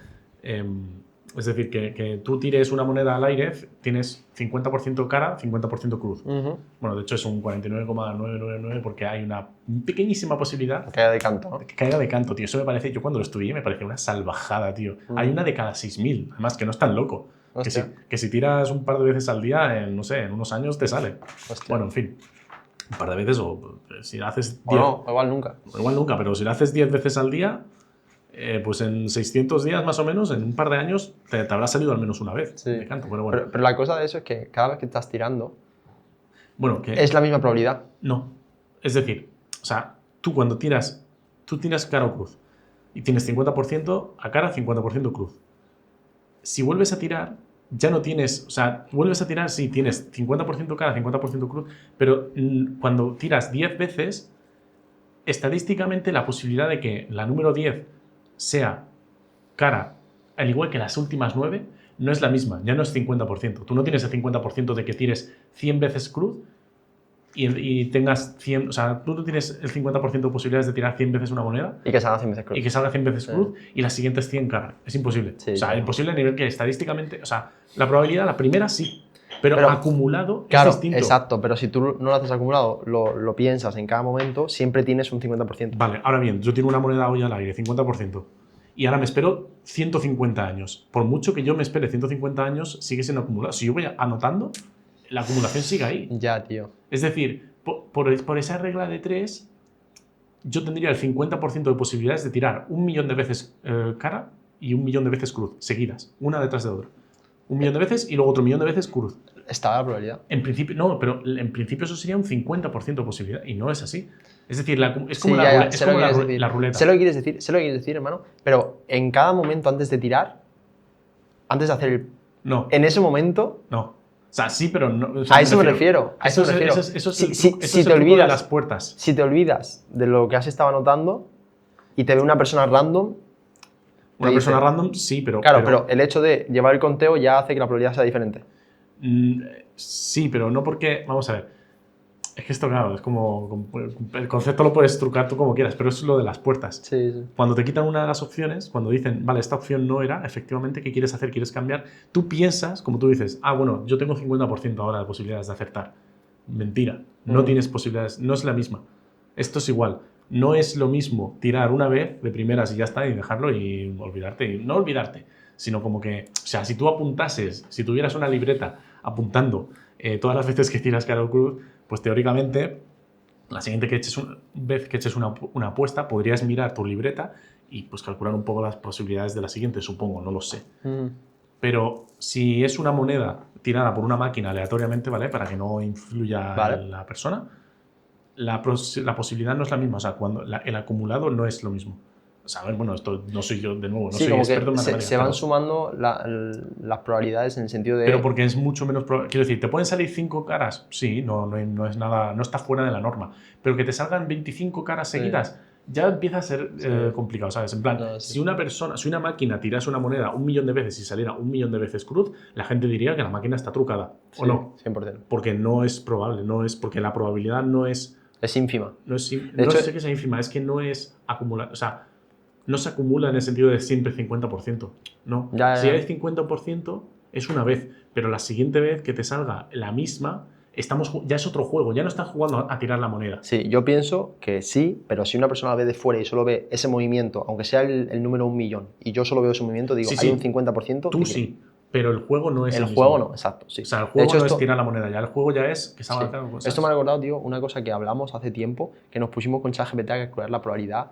Es decir, que tú tires una moneda al aire, tienes 50% cara, 50% cruz. Bueno, de hecho es un 49,999 porque hay una pequeñísima posibilidad que caiga de canto, ¿no? Que caiga de canto, tío. Eso me parece, yo cuando lo estudié me parecía una salvajada, tío. Hay una de cada 6.000, además que no es tan loco. Que si tiras un par de veces al día, no sé, en unos años te sale. Hostia. Bueno, en fin. Un par de veces o si lo haces... no, igual nunca. Igual nunca, pero si lo haces 10 veces al día, pues en 600 días más o menos, en un par de años, te habrá salido al menos una vez de canto. Pero, bueno. pero la cosa de eso es que cada vez que estás tirando, bueno, es la misma probabilidad. No. Es decir, o sea, tú cuando tiras, cara o cruz y tienes 50% a cara, 50% cruz. Si vuelves a tirar, ya no tienes, o sea, vuelves a tirar, sí, tienes 50% cara, 50% cruz, pero cuando tiras 10 veces, estadísticamente la posibilidad de que la número 10 sea cara, al igual que las últimas 9, no es la misma, ya no es 50%. Tú no tienes el 50% de que tires 100 veces cruz y tengas 100, o sea, tú no tienes el 50% de posibilidades de tirar 100 veces una moneda. Y que salga 100 veces cruz. Y que salga 100 veces cruz y las siguientes 100 cara. Es imposible. Sí, o sea, imposible a nivel que estadísticamente, o sea, la probabilidad, la primera sí, pero acumulado es distinto. Exacto, pero si tú no lo haces acumulado, lo piensas en cada momento, siempre tienes un 50%. Vale, ahora bien, yo tengo una moneda hoy al aire, 50%. Y ahora me espero 150 años. Por mucho que yo me espere 150 años, sigue siendo acumulado. Si yo voy anotando, la acumulación sigue ahí. Ya, tío. Es decir, por esa regla de 3, yo tendría el 50% de posibilidades de tirar 1.000.000 de veces cara y 1.000.000 de veces cruz, seguidas, una detrás de otra. 1.000.000 de veces y luego otro 1.000.000 de veces cruz. Estaba la probabilidad. En principio, no, pero en principio eso sería un 50% de posibilidad y no es así. Es decir, es como, la ruleta. Sé lo que quieres decir, hermano, pero en cada momento antes de tirar, antes de hacer el... No. En ese momento... No. O sea, sí, pero no... O sea, a eso me refiero. Eso si te olvidas de las puertas. Si te olvidas de lo que has estado anotando y te ve una persona random... Una persona random, sí, pero... Claro, pero el hecho de llevar el conteo ya hace que la probabilidad sea diferente. Sí, pero no porque... Vamos a ver. Es que esto, claro, es como... El concepto lo puedes trucar tú como quieras, pero es lo de las puertas. Sí. Cuando te quitan una de las opciones, cuando dicen, vale, esta opción no era, efectivamente, ¿qué quieres hacer? ¿Quieres cambiar? Tú piensas, como tú dices, bueno, yo tengo 50% ahora de posibilidades de acertar. Mentira. No tienes posibilidades. No es la misma. Esto es igual. No es lo mismo tirar una vez de primeras y ya está y dejarlo y olvidarte. Y no olvidarte, sino como que... O sea, si tú apuntases, si tuvieras una libreta apuntando todas las veces que tiras cara o cruz, pues teóricamente, la siguiente vez que eches una apuesta, podrías mirar tu libreta y pues calcular un poco las posibilidades de la siguiente, supongo, no lo sé. Pero si es una moneda tirada por una máquina aleatoriamente, ¿vale? Para que no influya en la persona, la posibilidad no es la misma. O sea, el acumulado no es lo mismo. O sea, bueno, esto no soy yo, de nuevo, no soy experto en matemáticas. Se van sumando las probabilidades en el sentido de... Pero porque es mucho menos probable. Quiero decir, ¿te pueden salir 5 caras? Sí, no es nada, no está fuera de la norma. Pero que te salgan 25 caras seguidas, ya empieza a ser complicado, ¿sabes? En plan, si una máquina tirase una moneda 1.000.000 de veces y saliera 1.000.000 de veces cruz, la gente diría que la máquina está trucada, ¿o no? 100%. Porque no es probable, porque la probabilidad no es Es ínfima. No De hecho, sé que sea ínfima, es que no es acumular. O sea, no se acumula en el sentido de siempre 50%. No. Si hay 50% es una vez, pero la siguiente vez que te salga la misma, ya es otro juego, ya no estás jugando a tirar la moneda. Sí, yo pienso que sí, pero si una persona ve de fuera y solo ve ese movimiento, aunque sea el número 1.000.000, y yo solo veo ese movimiento, digo, Sí, hay sí. un 50%. Tú sí, pero el juego no es El el juego mismo. no, exacto, sí. O sea, el De juego hecho, no es tirar la moneda, ya el juego ya es que salgan sí. cosas. Esto me ha recordado, tío, una cosa que hablamos hace tiempo, que nos pusimos con ChatGPT a calcular la probabilidad,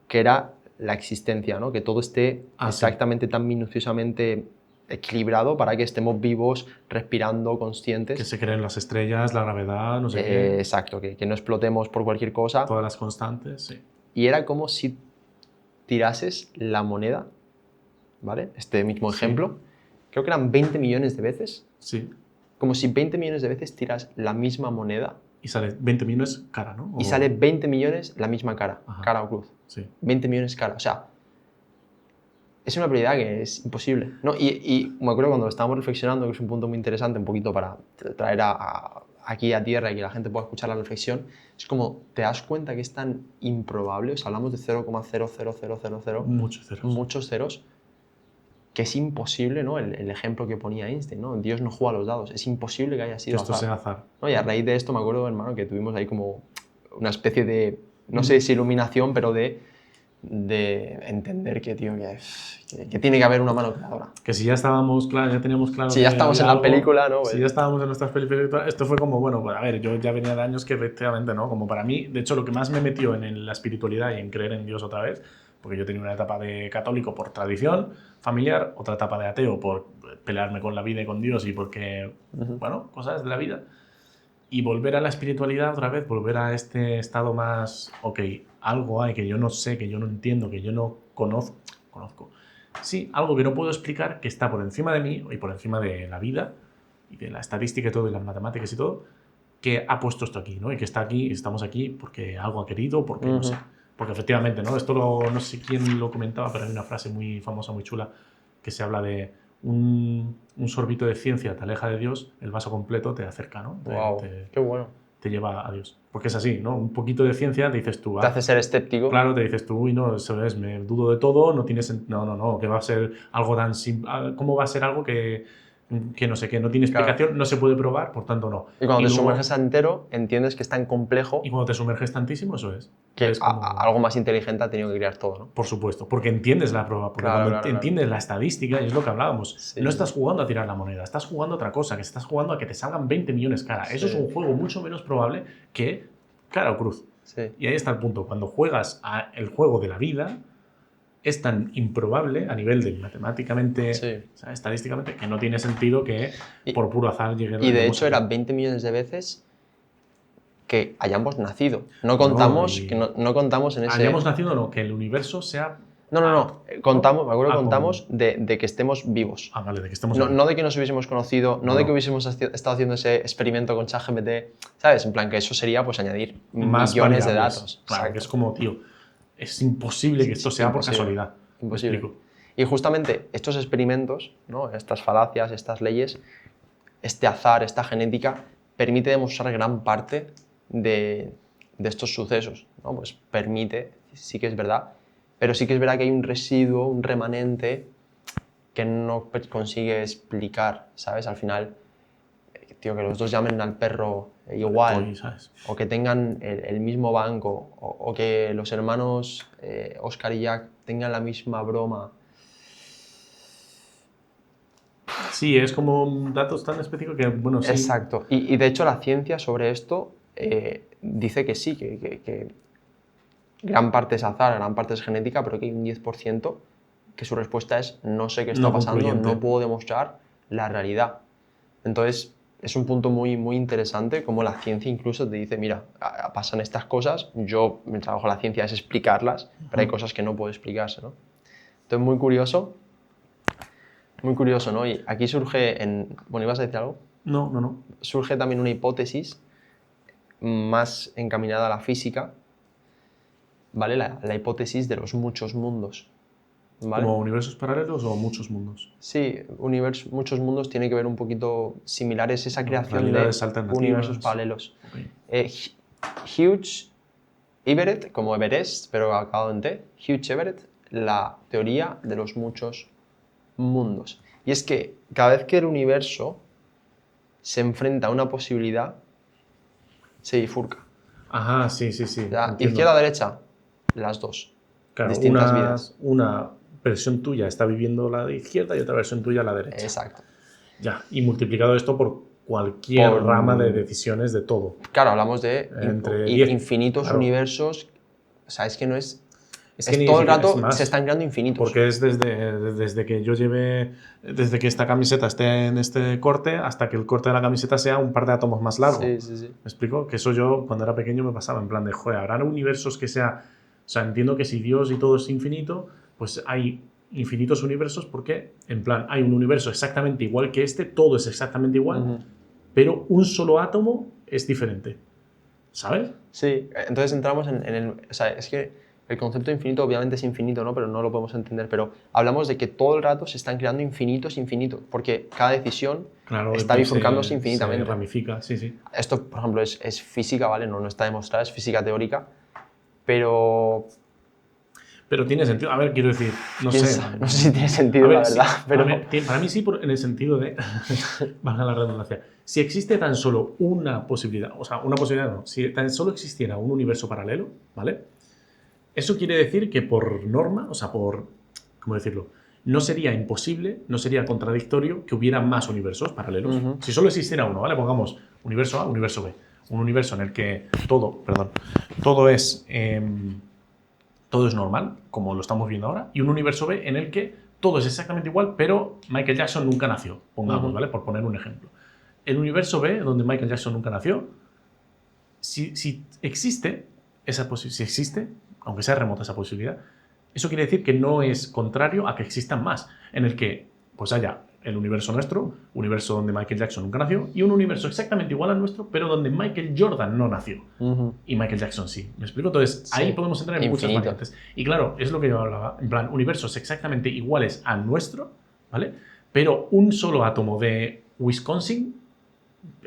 que era la existencia, ¿no? Que todo esté exactamente tan minuciosamente equilibrado para que estemos vivos, respirando, conscientes. Que se creen las estrellas, la gravedad, no sé qué. Exacto, que no explotemos por cualquier cosa. Todas las constantes, sí. Y era como si tirases la moneda, ¿vale? Este mismo ejemplo, creo que eran 20 millones de veces. Sí. Como si 20 millones de veces tiras la misma moneda. Y sale 20 millones cara, ¿no? Y sale 20 millones la misma cara, cara o cruz. Sí. 20 millones cara, o sea, es una probabilidad que es imposible, ¿no? Y me acuerdo cuando estábamos reflexionando, que es un punto muy interesante, un poquito para traer aquí a tierra y que la gente pueda escuchar la reflexión, es como, ¿te das cuenta que es tan improbable? O sea, hablamos de 0,00000, muchos ceros, que es imposible, ¿no? El ejemplo que ponía Einstein, ¿no? Dios no juega a los dados, es imposible que haya sido que esto sea azar. ¿no? Y a raíz de esto me acuerdo, hermano, que tuvimos ahí como una especie de, no sé si iluminación, pero de entender que, tío, que tiene que haber una mano creadora. Que si ya estábamos claro, ya teníamos claro. Si ya estamos en la película, ¿no? Si ya estábamos en nuestras películas, esto fue como, bueno, pues a ver, yo ya venía de años que efectivamente, ¿no? Como para mí, de hecho, lo que más me metió en la espiritualidad y en creer en Dios otra vez, porque yo tenía una etapa de católico por tradición familiar, otra etapa de ateo por pelearme con la vida y con Dios y porque, bueno, cosas de la vida. Y volver a la espiritualidad otra vez, volver a este estado más, ok, algo hay que yo no sé, que yo no entiendo, que yo no conozco. Sí, algo que no puedo explicar, que está por encima de mí y por encima de la vida y de la estadística y todo, y las matemáticas y todo, que ha puesto esto aquí, ¿no? Y que está aquí, estamos aquí porque algo ha querido, porque no sé. Porque efectivamente, ¿no? Esto no sé quién lo comentaba, pero hay una frase muy famosa, muy chula, que se habla de un sorbito de ciencia te aleja de Dios, el vaso completo te acerca, ¿no? Qué bueno. Te lleva a Dios. Porque es así, ¿no? Un poquito de ciencia te dices tú... Te hace ser escéptico. Claro, te dices tú, uy, no, eso es, me dudo de todo, no tienes... No, que va a ser algo tan simple... ¿Cómo va a ser algo que no sé, que no tiene explicación, no se puede probar, por tanto no. Y cuando te sumerges entero, entiendes que es tan complejo... Y cuando te sumerges tantísimo, eso es. Que algo más inteligente ha tenido que crear todo, ¿no? Por supuesto, porque entiendes la prueba, porque cuando entiendes la estadística, y es lo que hablábamos, no estás jugando a tirar la moneda, estás jugando a otra cosa, que estás jugando a que te salgan 20 millones cara. Eso es un juego mucho menos probable que cara o cruz. Y ahí está el punto. Cuando juegas el juego de la vida, es tan improbable a nivel de matemáticamente, o sea, estadísticamente, que no tiene sentido que por puro azar llegue a... Y de hecho era 20 millones de veces que hayamos nacido. No contamos, no contamos en ese... Hayamos nacido, no, que el universo sea... No. Contamos, me acuerdo que contamos de que estemos vivos. Vale, de que estemos no de que nos hubiésemos conocido, no de que hubiésemos estado haciendo ese experimento con ChatGPT, ¿sabes? En plan, que eso sería pues añadir más millones de datos. Claro, que es como, tío, es imposible que esto sea por casualidad. Imposible. Y justamente estos experimentos, ¿no? Estas falacias, estas leyes, este azar, esta genética, permite demostrar gran parte de estos sucesos, ¿no? Pues permite, sí que es verdad, pero sí que es verdad que hay un residuo, un remanente que no consigue explicar, ¿sabes? Al final, tío, que los dos llamen al perro igual, o que tengan el mismo banco, o que los hermanos Oscar y Jack tengan la misma broma. Sí, es como datos tan específicos que, bueno, sí. Exacto. Y de hecho la ciencia sobre esto dice que sí, que gran parte es azar, gran parte es genética, pero que hay un 10% que su respuesta es no sé qué está pasando, no puedo demostrar la realidad. Entonces, es un punto muy, muy interesante como la ciencia incluso te dice, mira, pasan estas cosas, mi trabajo en la ciencia es explicarlas, pero hay cosas que no puedo explicarse, ¿no? Entonces, muy curioso, ¿no? Y aquí surge, bueno, ¿ibas a decir algo? No. Surge también una hipótesis más encaminada a la física, ¿vale? La hipótesis de los muchos mundos. ¿Vale? ¿Como universos paralelos o muchos mundos? Sí, muchos mundos tiene que ver un poquito similares, esa creación de universos paralelos. Hugh Everett, como Everest, pero acabado en T, Hugh Everett, la teoría de los muchos mundos. Y es que cada vez que el universo se enfrenta a una posibilidad, se bifurca. Ajá, sí, sí, sí. O sea, Entiendo. izquierda o derecha, las dos. Claro, Distintas vidas. una versión tuya está viviendo la de izquierda y otra versión tuya la derecha. Exacto. Ya, y multiplicado esto por cualquier Por- rama de decisiones de todo. Claro, hablamos de Entre 10, infinitos claro. universos. O sea, es que no es... Es que ni todo el siquiera- rato es más, se están creando infinitos. Porque es desde que yo lleve, desde que esta camiseta esté en este corte hasta que el corte de la camiseta sea un par de átomos más largo. Sí, sí, sí. ¿Me explico? Que eso yo cuando era pequeño me pasaba en plan de, joder, habrá universos que sea... O sea, entiendo que si Dios y todo es infinito, pues hay infinitos universos porque, en plan, hay un universo exactamente igual que este, todo es exactamente igual, Ujú. pero un solo átomo es diferente. ¿Sabes? Sí, entonces entramos en el... O sea, es que el concepto de infinito obviamente es infinito, ¿no? Pero no lo podemos entender. Pero hablamos de que todo el rato se están creando infinitos, porque cada decisión Claro, está y bifurcándose se infinitamente. ramifica, sí, sí. Esto, por ejemplo, es física, ¿vale? No está demostrada, es física teórica. Pero... Pero tiene sentido. A ver, quiero decir, no sé. No sé si tiene sentido, A ver, la sí, verdad. Pero... a ver, para mí sí, en el sentido de, valga la redundancia, si existe tan solo una posibilidad, o sea, una posibilidad no, si tan solo existiera un universo paralelo, ¿vale? Eso quiere decir que por norma, o sea, ¿cómo decirlo? No sería imposible, no sería contradictorio que hubiera más universos paralelos. Ujú. Si solo existiera uno, ¿vale? Pongamos universo A, universo B. Un universo en el que todo es normal, como lo estamos viendo ahora, y un universo B en el que todo es exactamente igual, pero Michael Jackson nunca nació, pongamos, Ujú. ¿vale? Por poner un ejemplo. El universo B, donde Michael Jackson nunca nació, si existe esa posibilidad, si existe, aunque sea remota esa posibilidad, eso quiere decir que no es contrario a que existan más, en el que pues haya el universo nuestro, universo donde Michael Jackson nunca nació, y un universo exactamente igual al nuestro, pero donde Michael Jordan no nació. Ujú. Y Michael Jackson sí. ¿Me explico? Entonces, Sí. ahí podemos entrar en muchas Infinito. variantes. Y claro, es lo que yo hablaba. En plan, universos exactamente iguales al nuestro, ¿vale? Pero un solo átomo de Wisconsin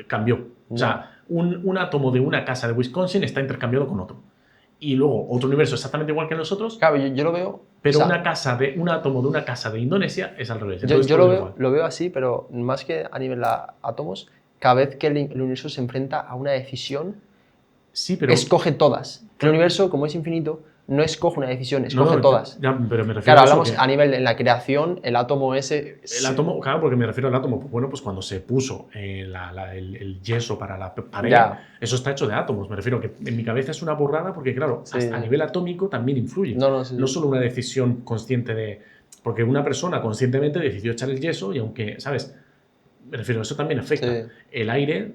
cambió. O sea, un átomo de una casa de Wisconsin está intercambiado con otro. Y luego otro universo exactamente igual que nosotros, Claro, yo lo veo... pero o sea, un átomo de una casa de Indonesia es al revés. Yo, Entonces, yo todo lo es veo, igual. lo veo así, pero más que a nivel de átomos, cada vez que el universo se enfrenta a una decisión, Sí, pero... escoge todas. El universo, como es infinito, no escoge una decisión, escoge No, todas. ya, pero me refiero Claro, a eso hablamos que- a nivel en la creación, el átomo ese... El átomo, claro, porque me refiero al átomo. Pues bueno, pues cuando se puso el yeso para la pared, Ya. eso está hecho de átomos. Me refiero que en mi cabeza es una burrada porque, claro, Sí. hasta a nivel atómico también influye. No, sí, No sí. solo una decisión consciente de... Porque una persona conscientemente decidió echar el yeso y aunque, ¿sabes? Me refiero, eso también afecta. Sí. El aire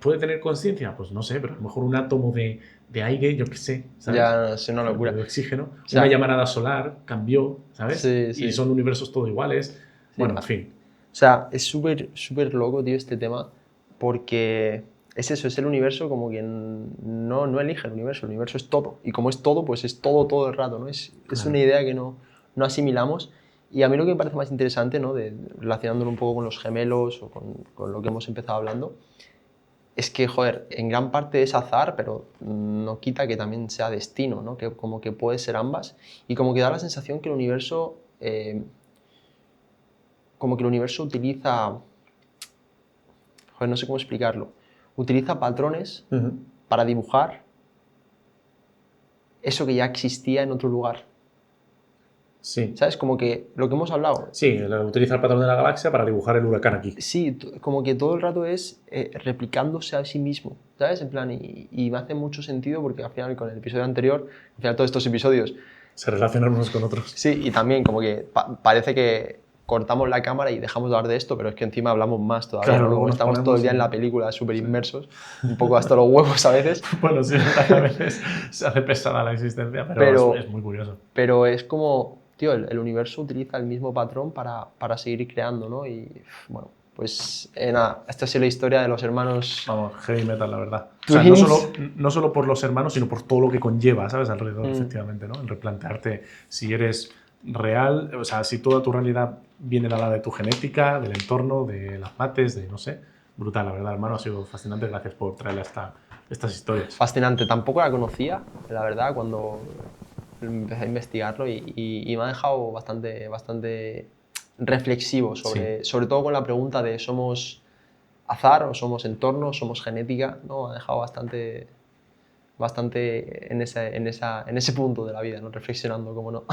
puede tener conciencia, pues no sé, pero a lo mejor un átomo de aire, yo qué sé, ¿sabes? Ya, es una locura. De oxígeno. O sea, una llamarada solar cambió, ¿sabes? Sí, sí. Y son universos todo iguales. Bueno, en fin. O sea, es súper loco, tío, este tema, porque es eso, es el universo como que no elige el universo es todo. Y como es todo, pues es todo el rato, ¿no? Es Claro. una idea que no asimilamos. Y a mí lo que me parece más interesante, ¿no? Relacionándolo un poco con los gemelos o con lo que hemos empezado hablando, es que, joder, en gran parte es azar, pero no quita que también sea destino, ¿no? Que como que puede ser ambas. Y como que da la sensación que el universo... como que el universo utiliza... Joder, no sé cómo explicarlo. Utiliza patrones Ujú. para dibujar eso que ya existía en otro lugar. Sí. ¿Sabes? Como que lo que hemos hablado. Sí, utiliza el patrón de la galaxia para dibujar el huracán aquí. Sí, como que todo el rato es replicándose a sí mismo, ¿sabes? En plan, y me hace mucho sentido porque al final con el episodio anterior, al final todos estos episodios... Se relacionan unos con otros. Sí, y también como que parece que cortamos la cámara y dejamos de hablar de esto, pero es que encima hablamos más todavía, Claro, ¿no? luego Como nos estamos todo el día en ponemos la película súper inmersos, un poco hasta los huevos a veces, Bueno, sí, a veces se hace pesada la existencia, pero es muy curioso. pero es como, tío, el universo utiliza el mismo patrón para seguir creando, ¿no? Y bueno, pues nada, esta ha sido la historia de los hermanos... Vamos, heavy metal, la verdad. O Twins. sea, no solo por los hermanos, sino por todo lo que conlleva, ¿sabes? Alrededor, efectivamente, ¿no? El replantearte si eres real, o sea, si toda tu realidad viene dada de tu genética, del entorno, de las mates, de no sé, Brutal, la verdad, hermano, ha sido fascinante. Gracias por traerle estas historias. Fascinante. Tampoco la conocía, la verdad, cuando empecé a investigarlo y me ha dejado bastante reflexivo sobre todo con la pregunta de ¿somos azar o somos entorno, somos genética? ¿No? Me ha dejado bastante en ese punto de la vida, ¿no? Reflexionando, cómo no.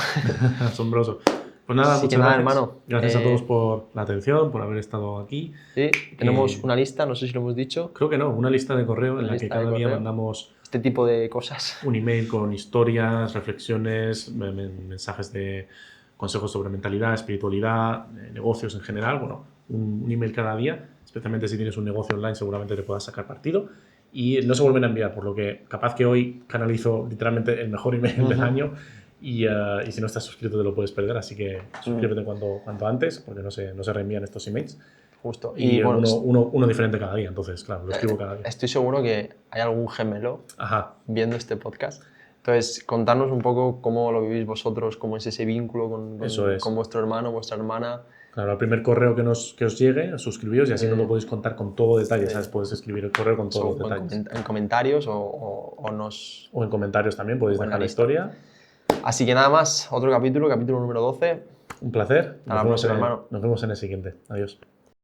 Asombroso. Pues nada, Así muchas que nada, gracias. hermano. Gracias a todos por la atención, por haber estado aquí. Sí, tenemos una lista, no sé si lo hemos dicho. Creo que no, una lista de correo en la que cada día mandamos este tipo de cosas. Un email con historias, reflexiones, mensajes de consejos sobre mentalidad, espiritualidad, negocios en general. Bueno, un email cada día, especialmente si tienes un negocio online, seguramente te puedas sacar partido. Y no se vuelven a enviar, por lo que capaz que hoy canalizo literalmente el mejor email del año. Y si no estás suscrito te lo puedes perder, así que suscríbete cuanto antes, porque no se reenvían estos emails. Justo. Y bueno, uno diferente cada día, entonces, claro, lo escribo cada día. Estoy seguro que hay algún gemelo viendo este podcast. Entonces, contarnos un poco cómo lo vivís vosotros, cómo es ese vínculo con vuestro hermano, vuestra hermana. Claro, el primer correo que os llegue, suscribíos y así nos lo podéis contar con todo detalle, ¿sabes? Puedes escribir el correo con todos los detalles. En comentarios o en comentarios también podéis dejar la historia. Así que nada más, otro capítulo número 12. Un placer. Hasta la próxima, hermano. Nos vemos en el siguiente. Adiós.